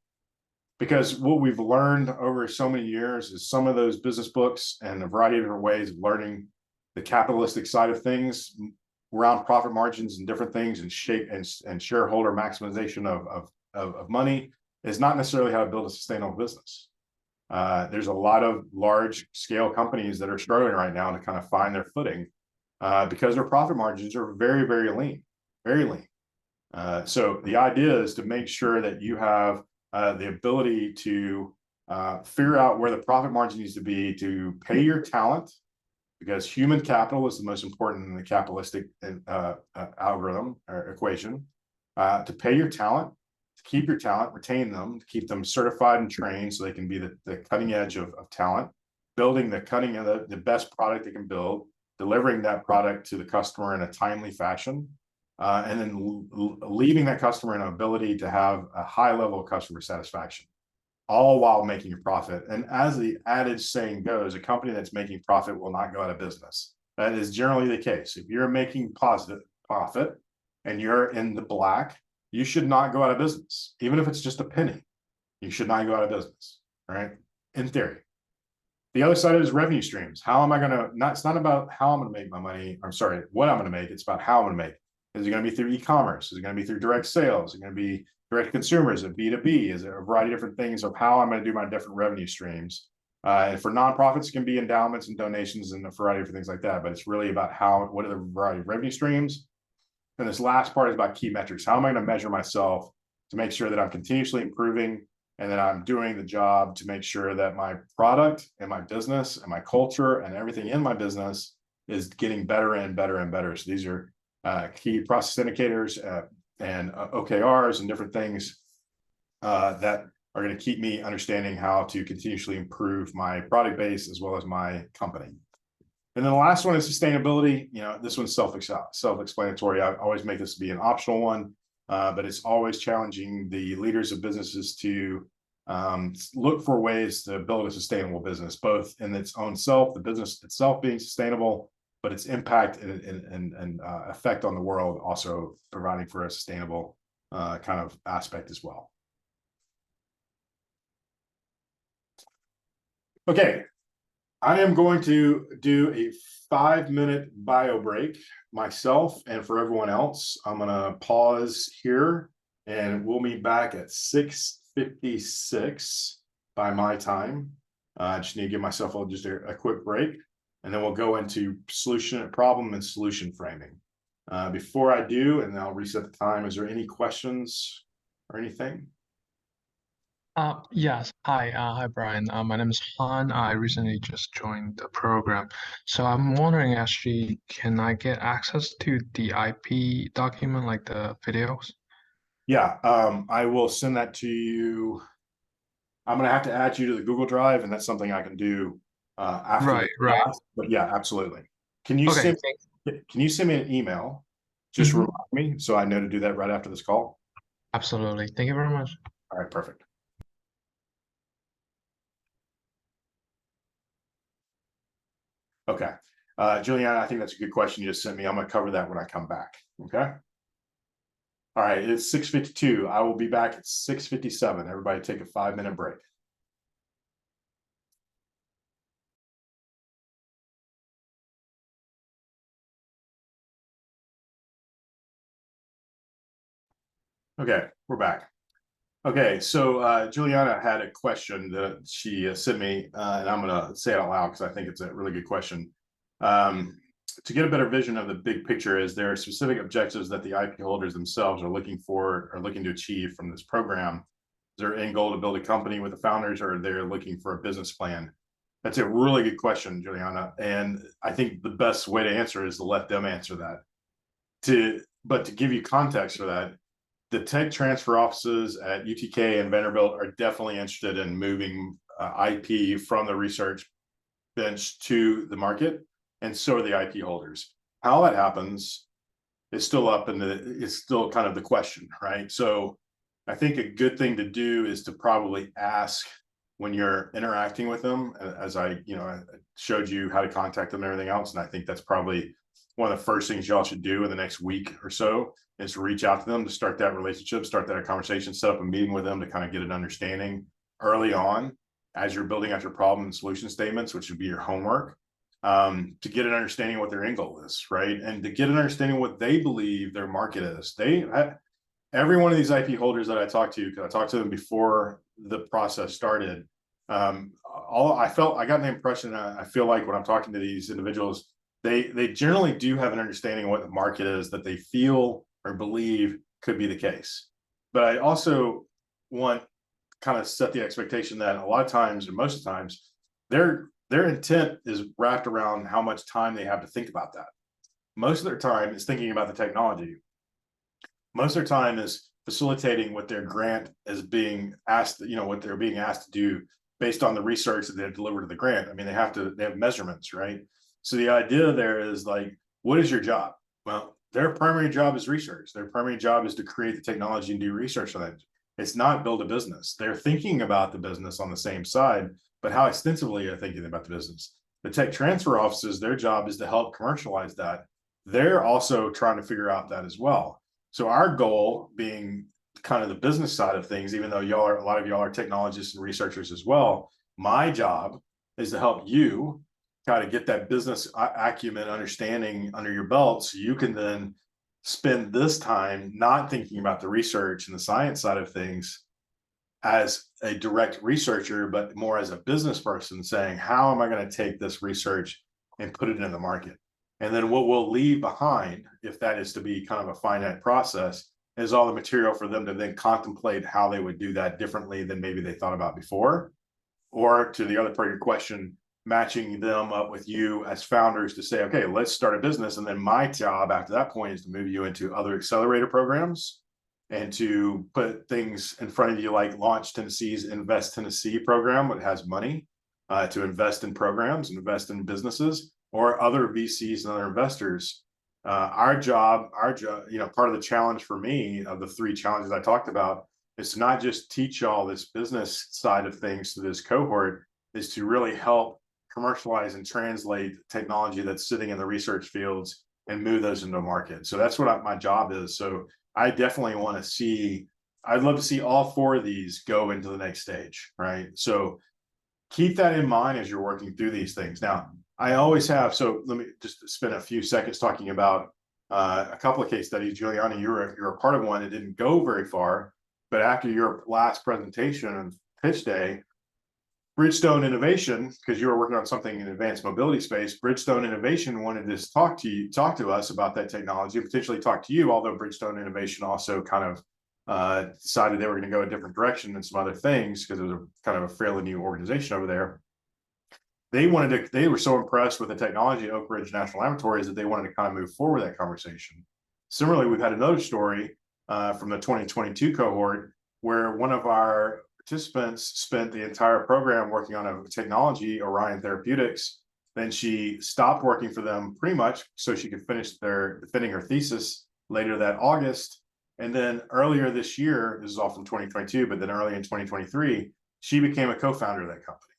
[SPEAKER 1] because what we've learned over so many years is some of those business books and a variety of different ways of learning the capitalistic side of things around profit margins and different things and shape and shareholder maximization of money is not necessarily how to build a sustainable business. There's a lot of large scale companies that are struggling right now to kind of find their footing because their profit margins are very, very lean, very lean. So the idea is to make sure that you have the ability to figure out where the profit margin needs to be to pay your talent, because human capital is the most important in the capitalistic algorithm or equation, to pay your talent, to keep your talent, retain them, to keep them certified and trained so they can be the cutting edge of talent, building the best product they can build, delivering that product to the customer in a timely fashion, and then leaving that customer an ability to have a high level of customer satisfaction, all while making a profit. And as the adage saying goes, a company that's making profit will not go out of business. That is generally the case. If you're making positive profit and you're in the black, you should not go out of business. Even if it's just a penny, you should not go out of business, right? In theory. The other side is revenue streams. How am I going to, it's not about how I'm going to make my money. I'm sorry, what I'm going to make. It's about how I'm going to make it. Is it going to be through e-commerce? Is it going to be through direct sales? Is it going to be direct to consumers? Is it B2B? Is it a variety of different things of how I'm going to do my different revenue streams? And for nonprofits, it can be endowments and donations and a variety of things like that. But it's really about what are the variety of revenue streams? And this last part is about key metrics. How am I going to measure myself to make sure that I'm continuously improving and that I'm doing the job to make sure that my product and my business and my culture and everything in my business is getting better and better and better. So these are key process indicators and OKRs and different things that are going to keep me understanding how to continuously improve my product base as well as my company. And then the last one is sustainability. This one's self-explanatory. I always make this be an optional one, but it's always challenging the leaders of businesses to look for ways to build a sustainable business, both in its own self, the business itself being sustainable, but its impact and effect on the world also providing for a sustainable kind of aspect as well. Okay. I am going to do a 5-minute bio break myself and for everyone else. I'm going to pause here and we'll meet back at 6:56 by my time. I just need to give myself just a quick break, and then we'll go into problem and solution framing. Before I do, and I'll reset the time, is there any questions or anything?
[SPEAKER 2] Yes. Hi, Brian. My name is Han. I recently just joined the program. So I'm wondering actually, can I get access to the IP document, like the videos?
[SPEAKER 1] Yeah, I will send that to you. I'm gonna have to add you to the Google Drive, and that's something I can do after the
[SPEAKER 2] Right.
[SPEAKER 1] class. But yeah, absolutely. Can you
[SPEAKER 2] Okay,
[SPEAKER 1] send can you send me an email? Just
[SPEAKER 2] hmm
[SPEAKER 1] remind me so I know to do that right after this call.
[SPEAKER 2] Absolutely. Thank you very much.
[SPEAKER 1] All right, perfect. Okay. Juliana, I think that's a good question you just sent me. I'm gonna cover that when I come back. Okay. All right, it's 6:52. I will be back at 6:57. Everybody take a 5-minute break. Okay, we're back. Okay, so Juliana had a question that she sent me, and I'm going to say it out loud because I think it's a really good question. Um, to get a better vision of the big picture, is there specific objectives that the IP holders themselves are looking for or looking to achieve from this program? Is their end goal to build a company with the founders, or they're looking for a business plan? That's a really good question, Juliana, and I think the best way to answer is to let them answer that. But to give you context for that, the tech transfer offices at UTK and Vanderbilt are definitely interested in moving IP from the research bench to the market, and so are the IP holders. How that happens is still up in it's still kind of the question, right? So I think a good thing to do is to probably ask when you're interacting with them, as I showed you how to contact them and everything else. And I think that's probably one of the first things y'all should do in the next week or so, is to reach out to them, to start that relationship, start that conversation, set up a meeting with them to kind of get an understanding early on as you're building out your problem and solution statements, which would be your homework, to get an understanding of what their end goal is, right? And to get an understanding of what they believe their market is. Every one of these IP holders that I talked to, because I talked to them before the process started, I got the impression, I feel like when I'm talking to these individuals, they generally do have an understanding of what the market is that they feel or believe could be the case. But I also want kind of set the expectation that a lot of times, or most of the times, their intent is wrapped around how much time they have to think about that. Most of their time is thinking about the technology. Most of their time is facilitating what their grant is being asked, what they're being asked to do based on the research that they've delivered to the grant. I mean, they have measurements, right? So the idea there is like, what is your job? Well, their primary job is research. Their primary job is to create the technology and do research on it. It's not build a business. They're thinking about the business on the same side, but how extensively are thinking about the business? The tech transfer offices, their job is to help commercialize that. They're also trying to figure out that as well. So our goal being kind of the business side of things, even though a lot of y'all are technologists and researchers as well, my job is to help you kind of get that business acumen understanding under your belt, so you can then spend this time not thinking about the research and the science side of things as a direct researcher, but more as a business person, saying, how am I going to take this research and put it in the market? And then what we'll leave behind, if that is to be kind of a finite process, is all the material for them to then contemplate how they would do that differently than maybe they thought about before. Or to the other part of your question, matching them up with you as founders to say, okay, let's start a business. And then my job after that point is to move you into other accelerator programs and to put things in front of you, like Launch Tennessee's Invest Tennessee program, which has money to invest in programs and invest in businesses, or other VCs and other investors. Our job, part of the challenge for me, of the 3 challenges I talked about, is to not just teach y'all this business side of things to this cohort, is to really help commercialize and translate technology that's sitting in the research fields and move those into the market. So that's what my job is. So I definitely want to see, I'd love to see all 4 of these go into the next stage, right? So keep that in mind as you're working through these things. Now, I always have, so let me just spend a few seconds talking about a couple of case studies. Juliana, you're a part of one that didn't go very far, but after your last presentation and pitch day, Bridgestone Innovation, because you were working on something in advanced mobility space, Bridgestone Innovation wanted to talk to us about that technology and potentially talk to you, although Bridgestone Innovation also kind of decided they were going to go a different direction and some other things because it was a kind of a fairly new organization over there. They were so impressed with the technology at Oak Ridge National Laboratories that they wanted to kind of move forward that conversation. Similarly, we've had another story from the 2022 cohort where one of our participants spent the entire program working on a technology, Orion Therapeutics. Then she stopped working for them pretty much so she could finish defending her thesis later that August. And then earlier this year, this is all from 2022, but then early in 2023, she became a co-founder of that company.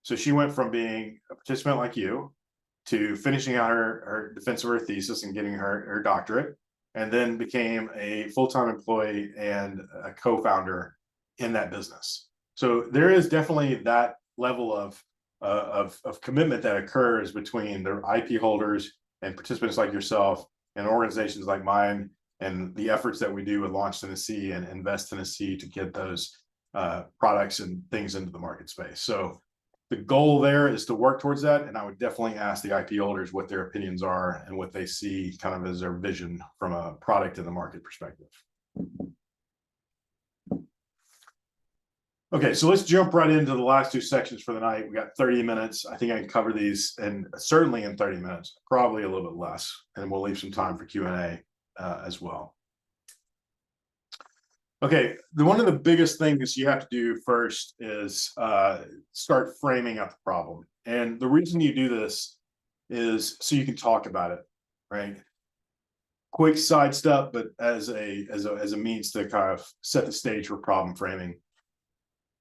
[SPEAKER 1] So she went from being a participant like you to finishing out her defense of her thesis and getting her doctorate, and then became a full-time employee and a co-founder in that business. So there is definitely that level of commitment that occurs between the IP holders and participants like yourself and organizations like mine, and the efforts that we do with Launch Tennessee and Invest Tennessee to get those products and things into the market space. So the goal there is to work towards that. And I would definitely ask the IP holders what their opinions are and what they see kind of as their vision from a product and the market perspective. Okay, so let's jump right into the last two sections for the night. We got 30 minutes. I think I can cover these, and certainly in 30 minutes, probably a little bit less, and we'll leave some time for Q&A as well. Okay, one of the biggest things you have to do first is start framing up the problem. And the reason you do this is so you can talk about it, right? Quick sidestep, but as a means to kind of set the stage for problem framing.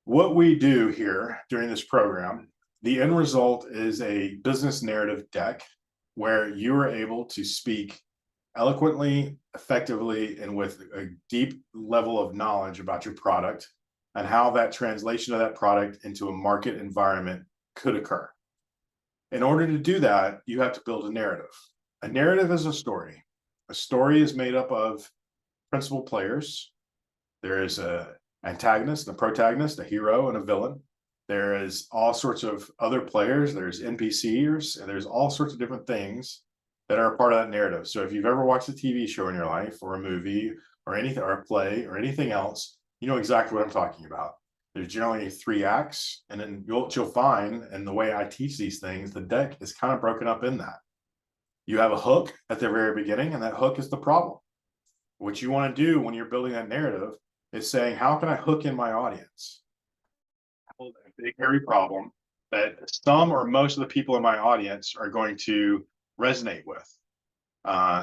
[SPEAKER 1] What we do here during this program, the end result is a business narrative deck where you are able to speak eloquently, effectively, and with a deep level of knowledge about your product and how that translation of that product into a market environment could occur. In order to do that, you have to build a narrative. A narrative is a story. A story is made up of principal players. There is an antagonist, a protagonist, a hero, and a villain. There is all sorts of other players. There's NPCs, and there's all sorts of different things that are a part of that narrative. So if you've ever watched a TV show in your life or a movie or anything, or a play or anything else, you know exactly what I'm talking about. There's generally 3 acts, and then you'll find, and the way I teach these things, the deck is kind of broken up in that. You have a hook at the very beginning, and that hook is the problem. What you want to do when you're building that narrative is saying, how can I hook in my audience? A big, hairy problem that some or most of the people in my audience are going to resonate with.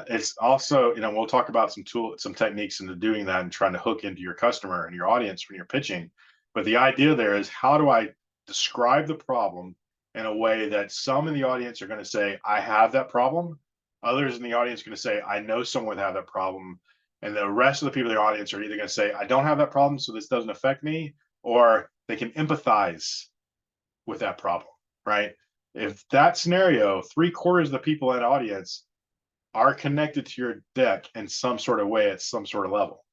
[SPEAKER 1] It's also, we'll talk about some techniques into doing that and trying to hook into your customer and your audience when you're pitching. But the idea there is, how do I describe the problem in a way that some in the audience are going to say, I have that problem. Others in the audience are going to say, I know someone would have that problem. And the rest of the people in the audience are either going to say, I don't have that problem, so this doesn't affect me, or they can empathize with that problem, right? If that scenario, 3/4 of the people in that audience are connected to your deck in some sort of way at some sort of level,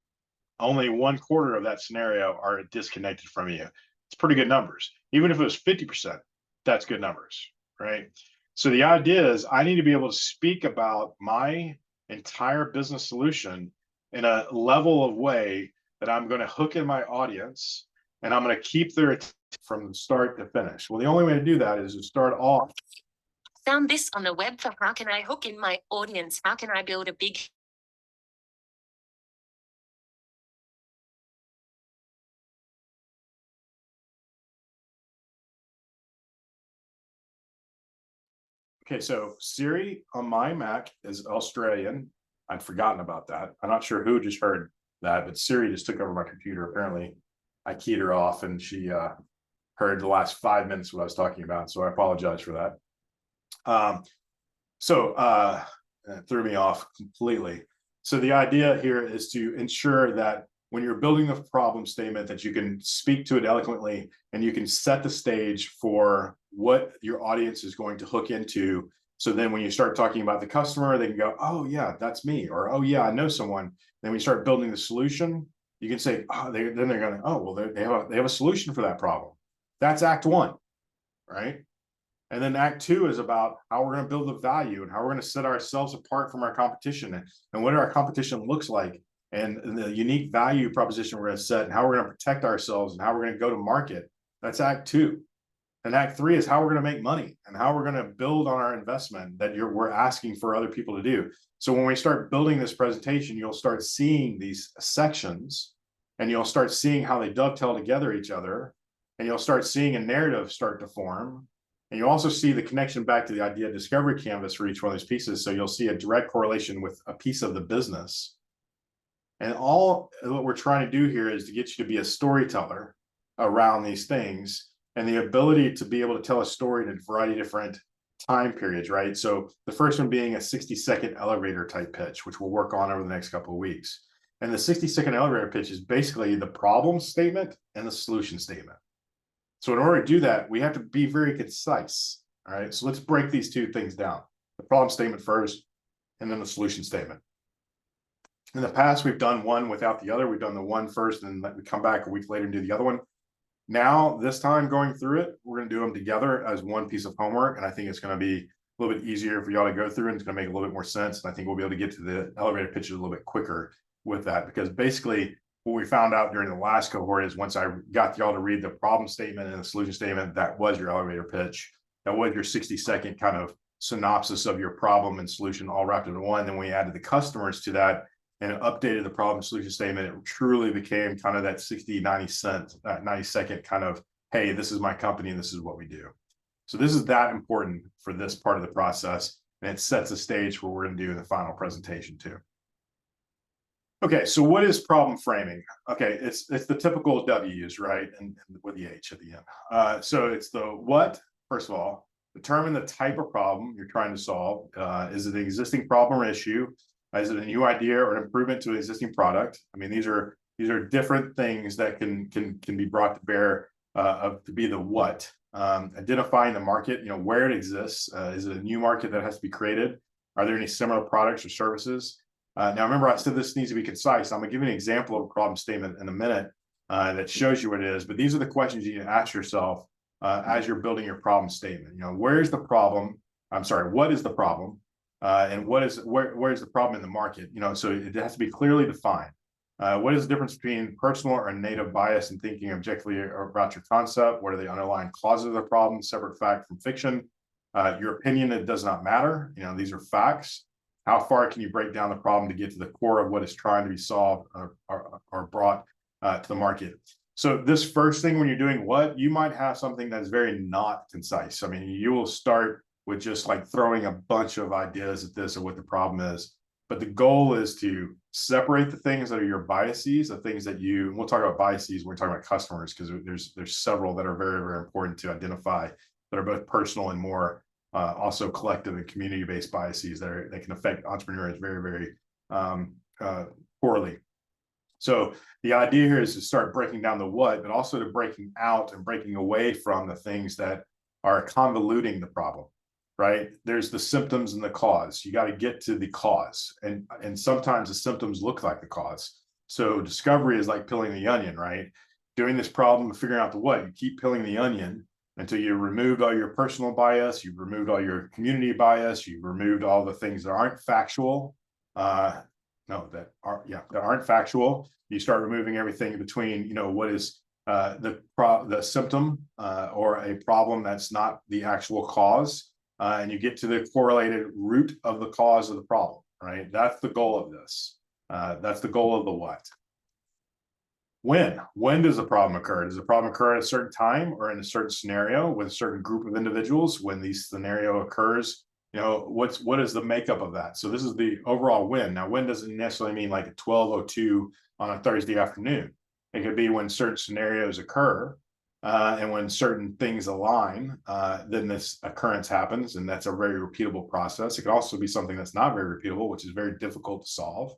[SPEAKER 1] only 1/4 of that scenario are disconnected from you. It's pretty good numbers. Even if it was 50%, that's good numbers, right? So the idea is, I need to be able to speak about my entire business solution in a level of way that I'm going to hook in my audience, and I'm going to keep their attention from start to finish. Well, the only way to do that is to start off.
[SPEAKER 3] Found this on the web for how can I hook in my audience? How can I build a big...
[SPEAKER 1] Okay, so Siri on my Mac is Australian. I'd forgotten about that. I'm not sure who just heard that, but Siri just took over my computer. Apparently, I keyed her off and she heard the last 5 minutes what I was talking about. So I apologize for that. It threw me off completely. So the idea here is to ensure that when you're building the problem statement, that you can speak to it eloquently and you can set the stage for what your audience is going to hook into. So then when you start talking about the customer, they can go, oh yeah, that's me, or oh yeah, I know someone. Then we start building the solution, you can say, oh, then they're going, oh, well, they have a solution for that problem. That's act one, right? And then act two is about how we're going to build the value and how we're going to set ourselves apart from our competition, and what our competition looks like, and the unique value proposition we're going to set, and how we're going to protect ourselves, and how we're going to go to market. That's act two. And act three is how we're going to make money and how we're going to build on our investment that we're asking for other people to do. So when we start building this presentation, you'll start seeing these sections, and you'll start seeing how they dovetail together each other, and you'll start seeing a narrative start to form. And you also see the connection back to the idea discovery canvas for each one of those pieces. So you'll see a direct correlation with a piece of the business. And all what we're trying to do here is to get you to be a storyteller around these things, and the ability to be able to tell a story in a variety of different time periods, right? So the first one being a 60-second elevator type pitch, which we'll work on over the next couple of weeks. And the 60-second elevator pitch is basically the problem statement and the solution statement. So in order to do that, we have to be very concise. All right, so let's break these two things down. The problem statement first, and then the solution statement. In the past, we've done one without the other. We've done the one first, and then we come back a week later and do the other one. Now, this time going through it, we're going to do them together as one piece of homework. And I think it's going to be a little bit easier for y'all to go through, and it's going to make a little bit more sense. And I think we'll be able to get to the elevator pitches a little bit quicker with that, because basically what we found out during the last cohort is once I got y'all to read the problem statement and the solution statement, that was your elevator pitch. That was your 60-second kind of synopsis of your problem and solution all wrapped into one. Then we added the customers to that and updated the problem solution statement. It truly became kind of that 90-second kind of, hey, this is my company and this is what we do. So this is that important for this part of the process, and it sets the stage for what we're going to do in the final presentation too. Okay, so what is problem framing? Okay, it's the typical W's, right, and with the H at the end. So it's the what, first of all, determine the type of problem you're trying to solve. Is it an existing problem or issue? Is it a new idea or an improvement to an existing product? I mean, these are different things that can be brought to bear to be the what. Identifying the market, where it exists. Is it a new market that has to be created? Are there any similar products or services? Now, remember, I said this needs to be concise. I'm going to give you an example of a problem statement in a minute that shows you what it is. But these are the questions you need to ask yourself as you're building your problem statement. Where's the problem? I'm sorry, what is the problem? And where's the problem in the market? So it has to be clearly defined. What is the difference between personal or native bias and thinking objectively about your concept? What are the underlying causes of the problem, separate fact from fiction? Your opinion, it does not matter. These are facts. How far can you break down the problem to get to the core of what is trying to be solved or brought to the market? So this first thing, when you're doing what, you might have something that's very not concise. I mean, you will start with just like throwing a bunch of ideas at this or what the problem is. But the goal is to separate the things that are your biases, the things that and we'll talk about biases when we're talking about customers, because there's several that are very, very important to identify that are both personal and more also collective and community-based biases that can affect entrepreneurs very, very poorly. So the idea here is to start breaking down the what, but also to breaking out and breaking away from the things that are convoluting the problem. Right? There's the symptoms and the cause. You got to get to the cause. And sometimes the symptoms look like the cause. So discovery is like peeling the onion, right? Doing this problem, figuring out the what, you keep peeling the onion until you removed all your personal bias, you've removed all your community bias, you've removed all the things that aren't factual. That aren't factual. You start removing everything in between, what is the symptom or a problem that's not the actual cause. And you get to the correlated root of the cause of the problem, right? That's the goal of this. That's the goal of the what. When does the problem occur? Does the problem occur at a certain time or in a certain scenario with a certain group of individuals? When the scenario occurs, what is the makeup of that? So this is the overall when. Now, when doesn't necessarily mean like at 12:02 on a Thursday afternoon. It could be when certain scenarios occur. And when certain things align, then this occurrence happens, and that's a very repeatable process. It could also be something that's not very repeatable, which is very difficult to solve.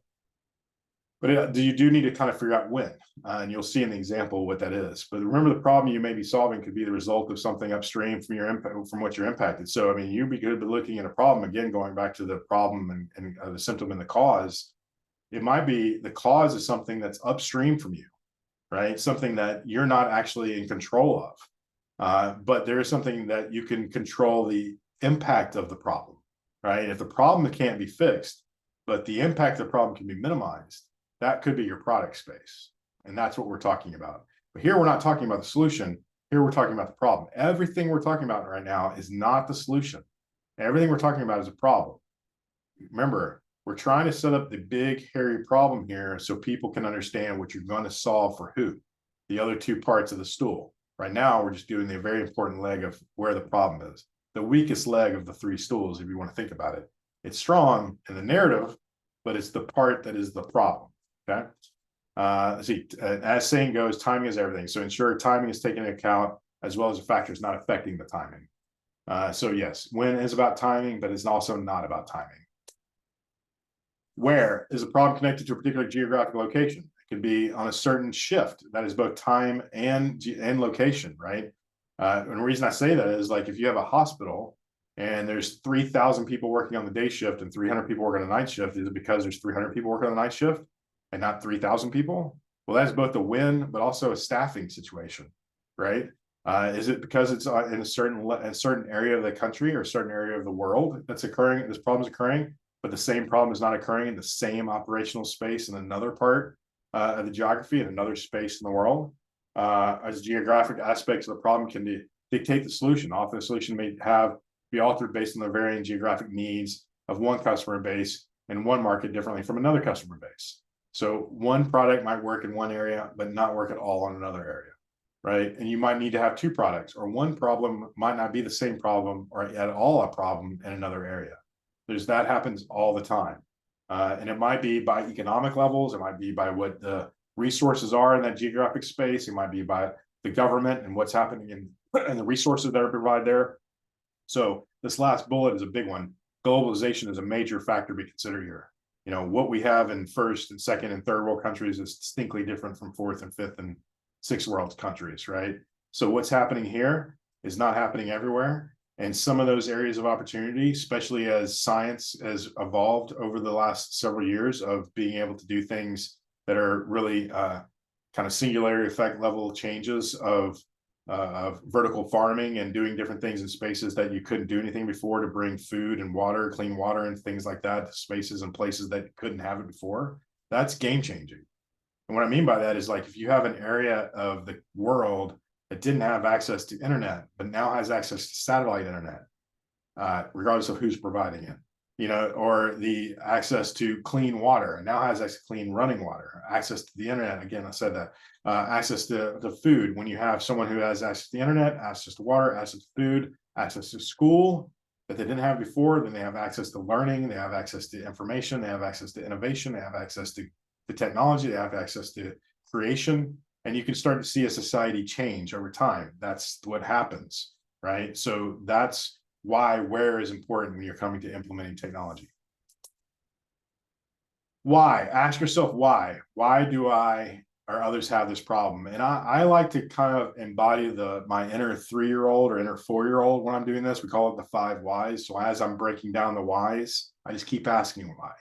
[SPEAKER 1] But you do need to kind of figure out when, and you'll see in the example what that is. But remember, the problem you may be solving could be the result of something upstream from your impact, from what you're impacted. So, I mean, you'd be good at looking at a problem, again, going back to the problem and the symptom and the cause. It might be the cause is something that's upstream from you, right? Something that you're not actually in control of. But there is something that you can control the impact of the problem, right? If the problem can't be fixed, but the impact of the problem can be minimized, that could be your product space. And that's what we're talking about. But here we're not talking about the solution. Here we're talking about the problem. Everything we're talking about right now is not the solution. Everything we're talking about is a problem. Remember, we're trying to set up the big, hairy problem here so people can understand what you're going to solve for who, the other two parts of the stool. Right now, we're just doing the very important leg of where the problem is. The weakest leg of the three stools, if you want to think about it. It's strong in the narrative, but it's the part that is the problem. Okay. Let's see. As saying goes, timing is everything. So ensure timing is taken into account as well as the factors not affecting the timing. So yes, when is about timing, but it's also not about timing. Where is a problem connected to a particular geographic location? It could be on a certain shift that is both time and location, right? And the reason I say that is, like, if you have a hospital and there's 3,000 people working on the day shift and 300 people working on the night shift, is it because there's 300 people working on the night shift and not 3,000 people? Well, that's both a win, but also a staffing situation, right? Is it because it's in a certain area of the country or a certain area of the world that's occurring, this problem is occurring, but the same problem is not occurring in the same operational space in another part of the geography, in another space in the world? As geographic aspects of the problem can dictate the solution. Often the solution may be altered based on the varying geographic needs of one customer base and one market differently from another customer base. So one product might work in one area, but not work at all in another area, right? And you might need to have two products, or one problem might not be the same problem or at all a problem in another area. That happens all the time. And it might be by economic levels. It might be by what the resources are in that geographic space. It might be by the government and what's happening in the resources that are provided there. So this last bullet is a big one. Globalization is a major factor to be considered here. You know, what we have in first and second and third world countries is distinctly different from fourth and fifth and sixth world countries, right? So what's happening here is not happening everywhere. And some of those areas of opportunity, especially as science has evolved over the last several years of being able to do things that are really kind of singularity effect level changes of vertical farming and doing different things in spaces that you couldn't do anything before, to bring food and water, clean water and things like that to spaces and places that couldn't have it before. That's game changing. And what I mean by that is, like, if you have an area of the world that didn't have access to internet, but now has access to satellite internet, regardless of who's providing it, you know, or the access to clean water, and now has access to clean running water, access to the internet. Again, I said that, access to food. When you have someone who has access to the internet, access to water, access to food, access to school that they didn't have before, then they have access to learning, they have access to information, they have access to innovation, they have access to technology, they have access to creation. And you can start to see a society change over time. That's what happens, right? So that's why where is important when you're coming to implementing technology. Why? Ask yourself why. Why do I or others have this problem? And I like to kind of embody my inner 3-year-old or inner 4-year-old when I'm doing this. We call it the 5 whys. So as I'm breaking down the whys, I just keep asking why.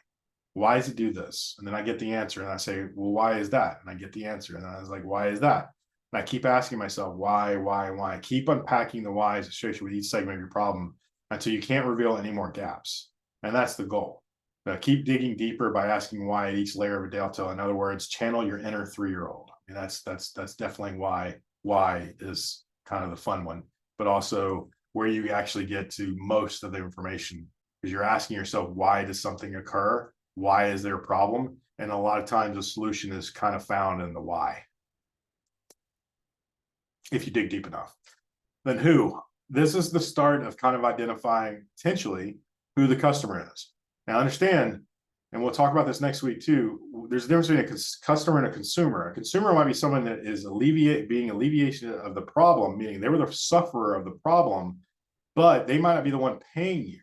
[SPEAKER 1] Why does it do this? And then I get the answer and I say, well, why is that? And I get the answer. And then I was like, why is that? And I keep asking myself, why? I keep unpacking the whys associated with each segment of your problem until you can't reveal any more gaps. And that's the goal. Keep digging deeper by asking why at each layer of a delta. In other words, channel your inner 3-year-old. I mean, that's definitely why is kind of the fun one, but also where you actually get to most of the information, because you're asking yourself, why does something occur? Why is there a problem? And a lot of times the solution is kind of found in the why, if you dig deep enough. Then who? This is the start of kind of identifying potentially who the customer is. Now understand, and we'll talk about this next week too, there's a difference between a customer and a consumer. A consumer might be someone that is being alleviation of the problem, meaning they were the sufferer of the problem, but they might not be the one paying you,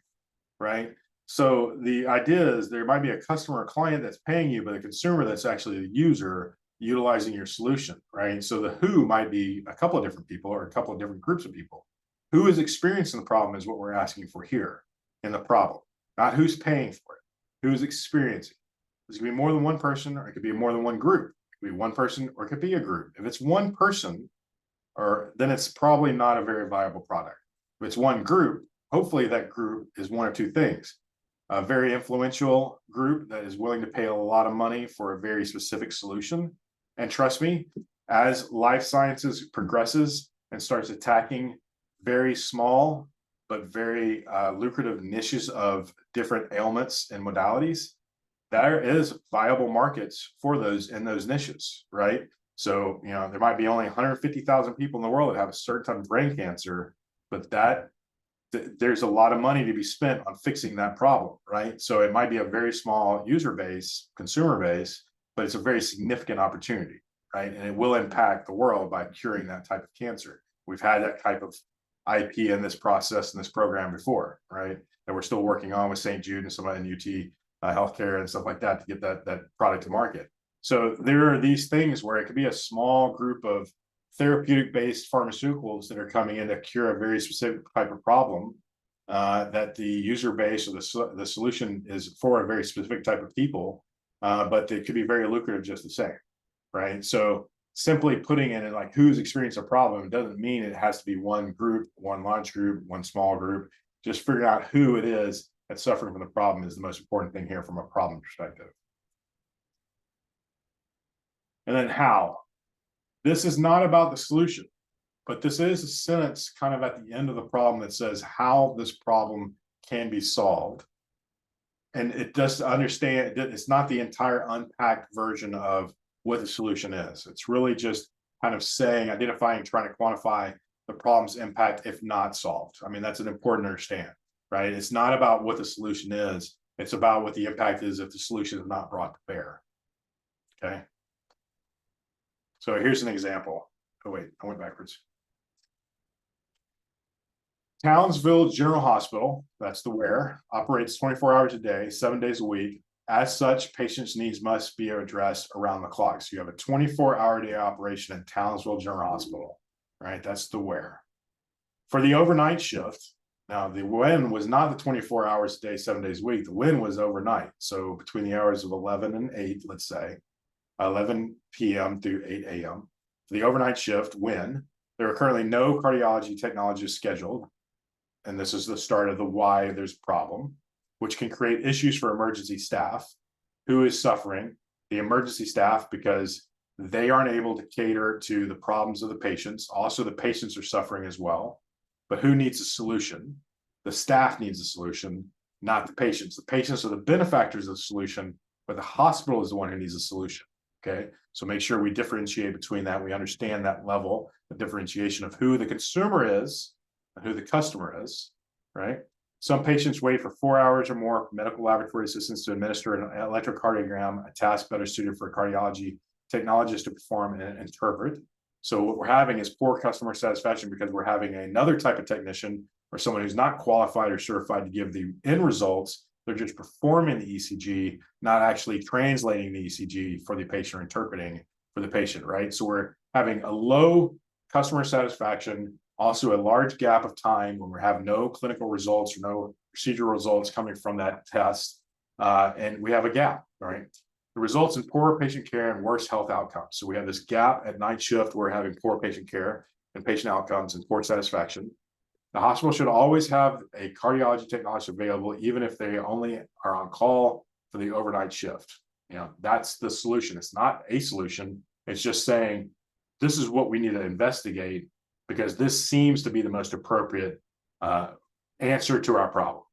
[SPEAKER 1] right? So the idea is there might be a customer or client that's paying you, but a consumer that's actually the user utilizing your solution, right? So the who might be a couple of different people or a couple of different groups of people. Who is experiencing the problem is what we're asking for here in the problem, not who's paying for it, who's experiencing. This could be more than one person, or it could be more than one group. It could be one person, or it could be a group. If it's one person, or then it's probably not a very viable product. If it's one group, hopefully that group is one or two things. A very influential group that is willing to pay a lot of money for a very specific solution. And trust me, as life sciences progresses and starts attacking very small but very lucrative niches of different ailments and modalities, there is viable markets for those in those niches, right? So, there might be only 150,000 people in the world that have a certain type of brain cancer, but there's a lot of money to be spent on fixing that problem, right? So it might be a very small user base, consumer base, but it's a very significant opportunity, right? And it will impact the world by curing that type of cancer. We've had that type of IP in this process, in this program before, right? That we're still working on with St. Jude and somebody in UT healthcare and stuff like that to get that product to market. So there are these things where it could be a small group of therapeutic-based pharmaceuticals that are coming in to cure a very specific type of problem that the user base or the solution is for a very specific type of people, but it could be very lucrative just the same, right? So simply putting in it like who's experienced a problem doesn't mean it has to be one group, one large group, one small group. Just figuring out who it is that's suffering from the problem is the most important thing here from a problem perspective. And then how. This is not about the solution, but this is a sentence kind of at the end of the problem that says how this problem can be solved. And it does understand it's not the entire unpacked version of what the solution is. It's really just kind of saying, identifying, trying to quantify the problem's impact if not solved. I mean, that's an important to understand, right? It's not about what the solution is. It's about what the impact is if the solution is not brought to bear. Okay. So here's an example. Oh, wait, I went backwards. Townsville General Hospital, that's the where, operates 24 hours a day, 7 days a week. As such, patients' needs must be addressed around the clock. So you have a 24-hour day operation in Townsville General Hospital, right? That's the where. For the overnight shift, now the when was not the 24 hours a day, 7 days a week. The when was overnight. So between the hours of 11 and 8, let's say, 11 p.m. through 8 a.m. For the overnight shift, when there are currently no cardiology technologists scheduled, and this is the start of the why there's a problem, which can create issues for emergency staff. Who is suffering? The emergency staff, because they aren't able to cater to the problems of the patients. Also, the patients are suffering as well. But who needs a solution? The staff needs a solution, not the patients. The patients are the benefactors of the solution, but the hospital is the one who needs a solution. Okay, so make sure we differentiate between that. We understand that level of differentiation of who the consumer is and who the customer is, right? Some patients wait for 4 hours or more for medical laboratory assistants to administer an electrocardiogram, a task better suited for a cardiology technologist to perform and interpret. So what we're having is poor customer satisfaction because we're having another type of technician or someone who's not qualified or certified to give the end results. They're just performing the ECG, not actually translating the ECG for the patient or interpreting for the patient, right? So we're having a low customer satisfaction, also a large gap of time when we have no clinical results or no procedural results coming from that test. And we have a gap, right? It results in poorer patient care and worse health outcomes. So we have this gap at night shift where we're having poor patient care and patient outcomes and poor satisfaction. The hospital should always have a cardiology technologist available, even if they only are on call for the overnight shift. That's the solution. It's not a solution. It's just saying, this is what we need to investigate because this seems to be the most appropriate answer to our problem.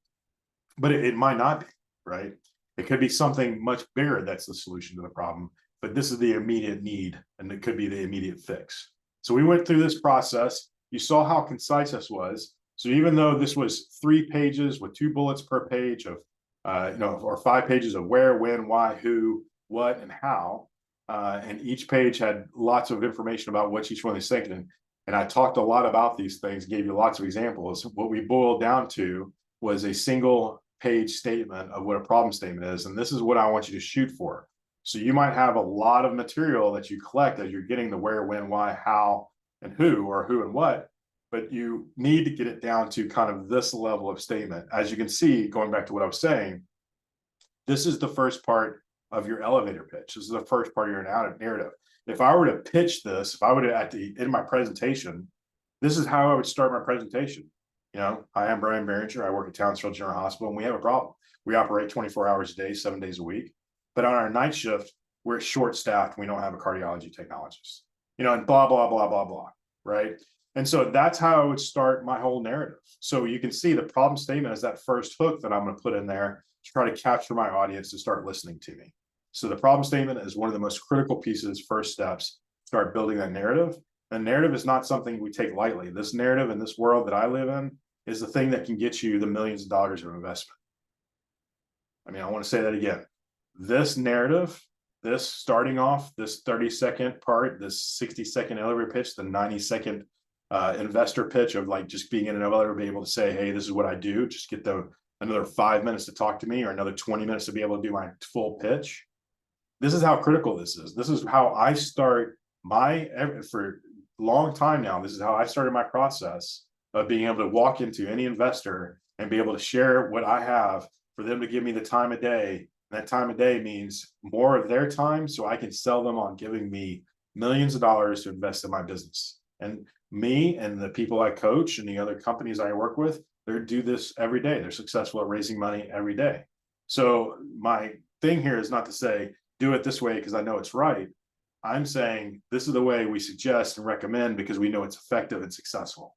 [SPEAKER 1] But it might not be, right? It could be something much bigger that's the solution to the problem, but this is the immediate need, and it could be the immediate fix. So we went through this process. You saw how concise this was. So even though this was 3 pages with 2 bullets per page of, or 5 pages of where, when, why, who, what, and how, and each page had lots of information about what each one is thinking. And I talked a lot about these things, gave you lots of examples. What we boiled down to was a single page statement of what a problem statement is. And this is what I want you to shoot for. So you might have a lot of material that you collect as you're getting the where, when, why, how, and who, or who and what, but you need to get it down to kind of this level of statement. As you can see, going back to what I was saying, this is the first part of your elevator pitch. This is the first part of your narrative. If I were to pitch this, if I would at the end of my presentation, this is how I would start my presentation. You know, hi, I'm Brian Behringer. I work at Townsville General Hospital, and we have a problem. We operate 24 hours a day, 7 days a week. But on our night shift, we're short-staffed. We don't have a cardiology technologist, you know, and blah, blah, blah, blah, blah, right? And so that's how I would start my whole narrative. So you can see the problem statement is that first hook that I'm going to put in there to try to capture my audience to start listening to me. So the problem statement is one of the most critical pieces, first steps, start building that narrative. And narrative is not something we take lightly. This narrative in this world that I live in is the thing that can get you the millions of dollars of investment. I mean, I want to say that again. This narrative, this starting off, this 30-second part, this 60-second elevator pitch, the 90-second investor pitch of like just being in an elevator, be able to say, hey, this is what I do. Just get another 5 minutes to talk to me, or another 20 minutes to be able to do my full pitch. This is how critical this is. This is how I start for a long time now. This is how I started my process of being able to walk into any investor and be able to share what I have for them to give me the time of day. And that time of day means more of their time, so I can sell them on giving me millions of dollars to invest in my business. And me and the people I coach and the other companies I work with, they do this every day. They're successful at raising money every day. So my thing here is not to say, do it this way because I know it's right. I'm saying this is the way we suggest and recommend because we know it's effective and successful,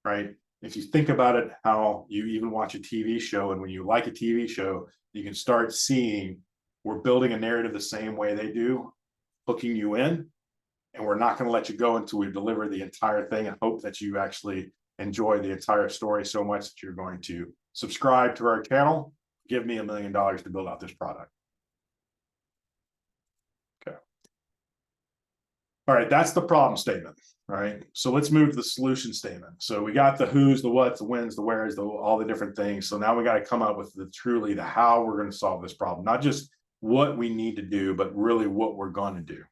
[SPEAKER 1] right? If you think about it, how you even watch a TV show, and when you like a TV show, you can start seeing we're building a narrative the same way they do, hooking you in, and we're not going to let you go until we deliver the entire thing and hope that you actually enjoy the entire story so much that you're going to subscribe to our channel, give me $1 million to build out this product. Okay. All right, that's the problem statement. All right, so let's move to the solution statement. So we got the who's, the what's, the when's, the where's, all the different things. So now we got to come up with truly the how we're going to solve this problem, not just what we need to do, but really what we're going to do.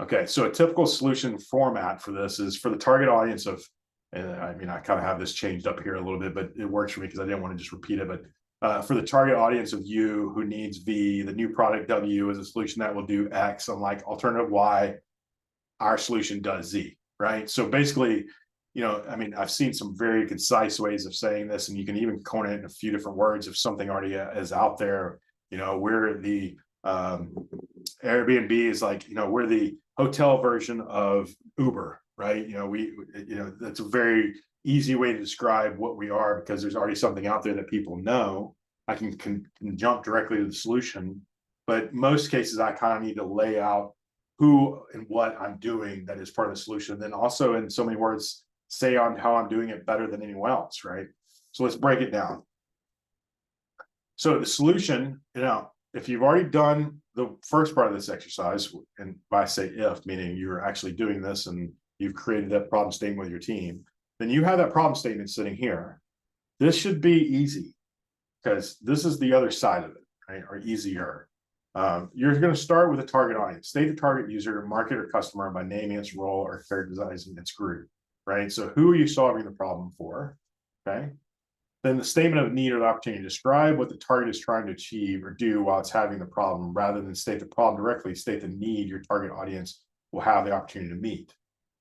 [SPEAKER 1] Okay, so a typical solution format for this is for the target audience of, and I mean, I kind of have this changed up here a little bit, but it works for me because I didn't want to just repeat it. But for the target audience of you who needs V, the new product W is a solution that will do X, unlike alternative Y, our solution does Z, right? So basically, you know, I mean, I've seen some very concise ways of saying this, and you can even coin it in a few different words if something already is out there. You know, we're the Airbnb is like, you know, we're the hotel version of Uber, right? You know, that's a very easy way to describe what we are because there's already something out there that people know. I can jump directly to the solution, but most cases I kind of need to lay out who and what I'm doing that is part of the solution. Then also, in so many words, say on how I'm doing it better than anyone else, right? So let's break it down. So the solution, you know, if you've already done the first part of this exercise, and by say if, meaning you're actually doing this and you've created that problem statement with your team, then you have that problem statement sitting here. This should be easy because this is the other side of it, right? Or easier. You're going to start with a target audience. State the target user, market, or customer by naming its role or characterizing its group, right? So who are you solving the problem for? Okay. Then the statement of need or the opportunity, describe what the target is trying to achieve or do while it's having the problem, rather than state the problem directly, state the need your target audience will have the opportunity to meet,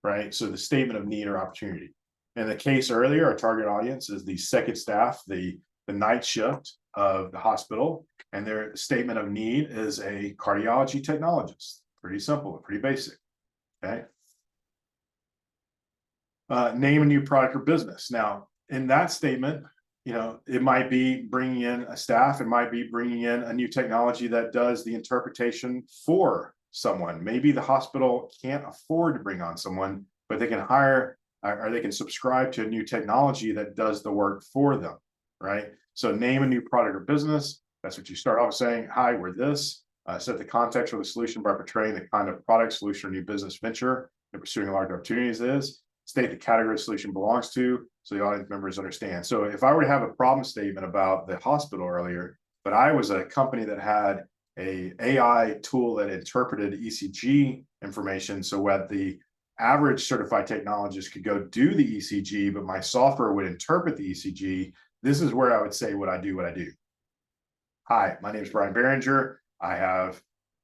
[SPEAKER 1] right? So the statement of need or opportunity. In the case earlier, our target audience is the second staff, the night shift of the hospital, and their statement of need is a cardiology technologist. Pretty simple, pretty basic, okay? Name a new product or business. Now, in that statement, you know, it might be bringing in a staff, it might be bringing in a new technology that does the interpretation for someone. Maybe the hospital can't afford to bring on someone, but they can hire or they can subscribe to a new technology that does the work for them, right? So name a new product or business. That's what you start off saying. Hi, we're this. Set the context for the solution by portraying the kind of product, solution, or new business venture that pursuing large opportunities is. state the category the solution belongs to, so the audience members understand. So if I were to have a problem statement about the hospital earlier, but I was a company that had a AI tool that interpreted ECG information, so what the average certified technologist could go do the ECG, but my software would interpret the ECG, this is where I would say what I do. Hi, my name is Brian Behringer. I have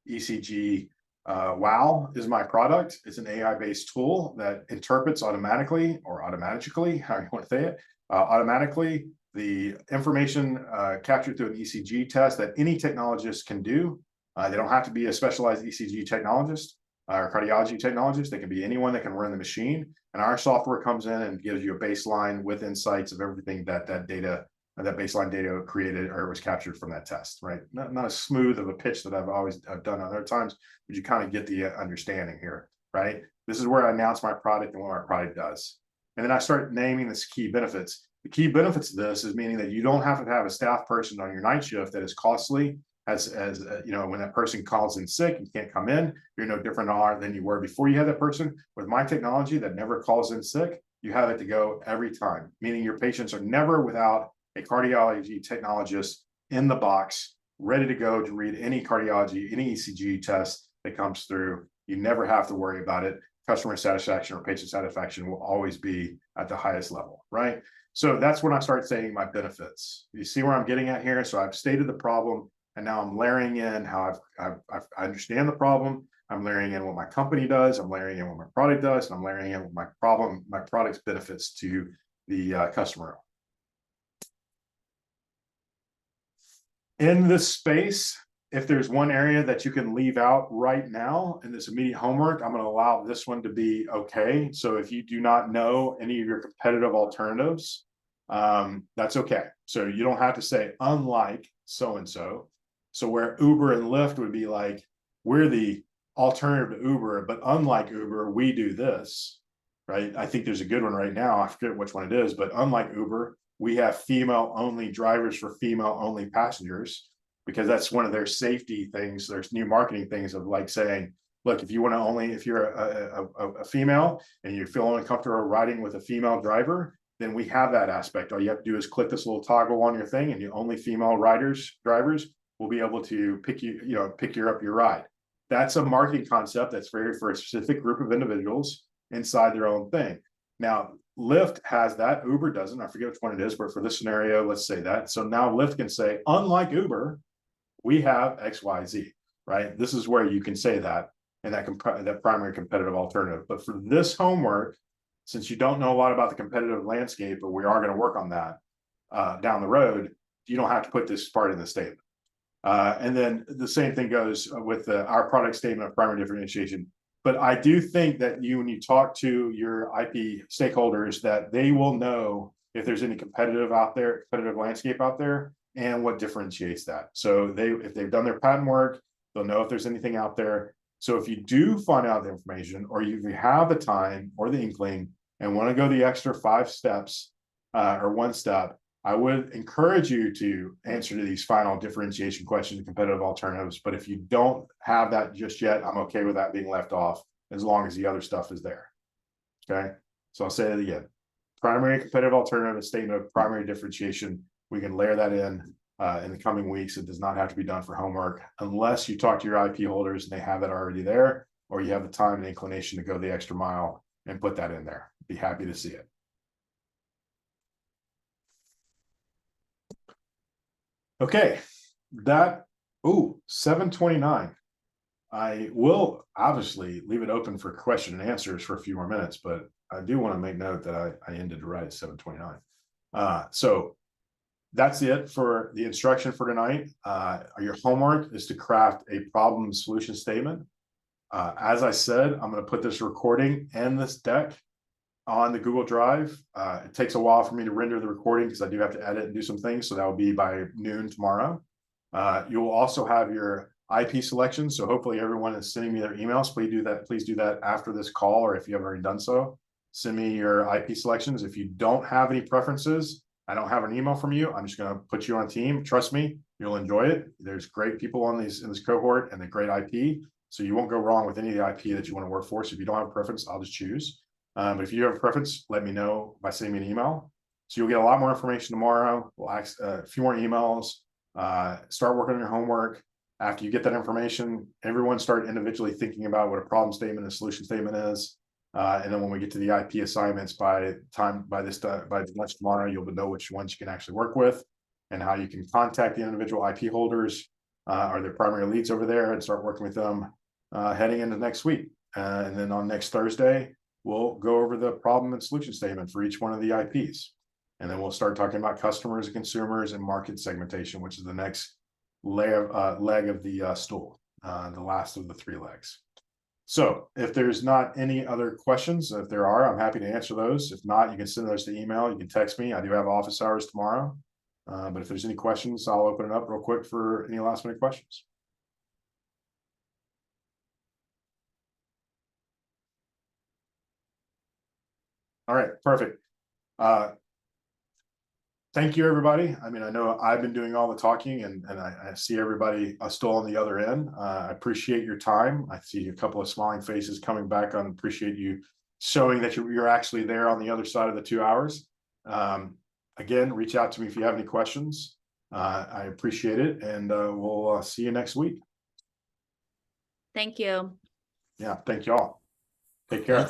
[SPEAKER 1] ECG Wow is my product. It's an AI-based tool that interprets automatically, or automatically, how you want to say it, automatically the information captured through an ECG test that any technologist can do. They don't have to be a specialized ECG technologist or cardiology technologist. They can be anyone that can run the machine. And our software comes in and gives you a baseline with insights of everything that that baseline data created or was captured from that test, right? Not as smooth of a pitch that I've done other times, but you kind of get the understanding here, right? This is where I announce my product and what my product does. And then I start naming the key benefits. The key benefits of this is meaning that you don't have to have a staff person on your night shift that is costly. As you know, when that person calls in sick, you can't come in, you're no different than you were before you had that person. With my technology that never calls in sick, you have it to go every time, meaning your patients are never without a cardiology technologist in the box, ready to go to read any cardiology, any ECG test that comes through. You never have to worry about it. Customer satisfaction or patient satisfaction will always be at the highest level, right? So that's when I start saying my benefits. You see where I'm getting at here? So I've stated the problem, and now I'm layering in how I understand the problem. I'm layering in what my company does. I'm layering in what my product does, and I'm layering in what my product's benefits to the customer. In this space, if there's one area that you can leave out right now in this immediate homework, I'm going to allow this one to be okay. So if you do not know any of your competitive alternatives, that's okay. So you don't have to say unlike so-and-so. So where Uber and Lyft would be like, we're the alternative to Uber, but unlike Uber, we do this, right? I think there's a good one right now. I forget which one it is, but unlike Uber, we have female-only drivers for female-only passengers, because that's one of their safety things. There's new marketing things of like saying, look, if you're a female and you feel uncomfortable riding with a female driver, then we have that aspect. All you have to do is click this little toggle on your thing, and you only female drivers will be able to pick up your ride. That's a marketing concept that's for a specific group of individuals inside their own thing. Now, Lyft has that, Uber doesn't. I forget which one it is, but for this scenario, let's say that. So now Lyft can say, unlike Uber, we have XYZ, right? This is where you can say that in that primary competitive alternative. But for this homework, since you don't know a lot about the competitive landscape, but we are going to work on that down the road, you don't have to put this part in the statement. And then the same thing goes with our product statement of primary differentiation. But I do think that when you talk to your IP stakeholders, that they will know if there's any competitive landscape out there, and what differentiates that. So if they've done their patent work, they'll know if there's anything out there. So if you do find out the information, or if you have the time or the inkling and want to go the extra 5 steps or 1 step, I would encourage you to answer to these final differentiation questions and competitive alternatives. But if you don't have that just yet, I'm okay with that being left off as long as the other stuff is there. Okay, so I'll say it again. Primary competitive alternative, statement of primary differentiation. We can layer that in the coming weeks. It does not have to be done for homework unless you talk to your IP holders and they have it already there, or you have the time and inclination to go the extra mile and put that in there. Be happy to see it. Okay, 7:29. I will obviously leave it open for question and answers for a few more minutes, but I do want to make note that I ended right at 7:29. So that's it for the instruction for tonight. Your homework is to craft a problem solution statement. As I said, I'm going to put this recording and this deck on the Google Drive. It takes a while for me to render the recording because I do have to edit and do some things. So that will be by noon tomorrow. You will also have your IP selection. So hopefully everyone is sending me their emails. Please do that after this call, or if you haven't already done so, send me your IP selections. If you don't have any preferences, I don't have an email from you, I'm just going to put you on a team. Trust me, you'll enjoy it. There's great people in this cohort and the great IP. So you won't go wrong with any of the IP that you want to work for. So if you don't have a preference, I'll just choose. But if you have a preference, let me know by sending me an email. So you'll get a lot more information tomorrow. We'll ask a few more emails, start working on your homework. After you get that information, everyone start individually thinking about what a problem statement and a solution statement is. And then when we get to the IP assignments by lunch tomorrow, you'll know which ones you can actually work with and how you can contact the individual IP holders or their primary leads over there and start working with them heading into next week. And then on next Thursday, we'll go over the problem and solution statement for each one of the IPs. And then we'll start talking about customers and consumers and market segmentation, which is the next leg of the stool, the last of the 3 legs. So if there's not any other questions, if there are, I'm happy to answer those. If not, you can send those to email. You can text me. I do have office hours tomorrow. But if there's any questions, I'll open it up real quick for any last minute questions. All right, perfect. Thank you, everybody. I mean, I know I've been doing all the talking and I see everybody still on the other end. I appreciate your time. I see a couple of smiling faces coming back on. Appreciate you showing that you're actually there on the other side of the 2 hours. Again, reach out to me if you have any questions. I appreciate it, and we'll see you next week.
[SPEAKER 4] Thank you.
[SPEAKER 1] Yeah, thank you all. Take care.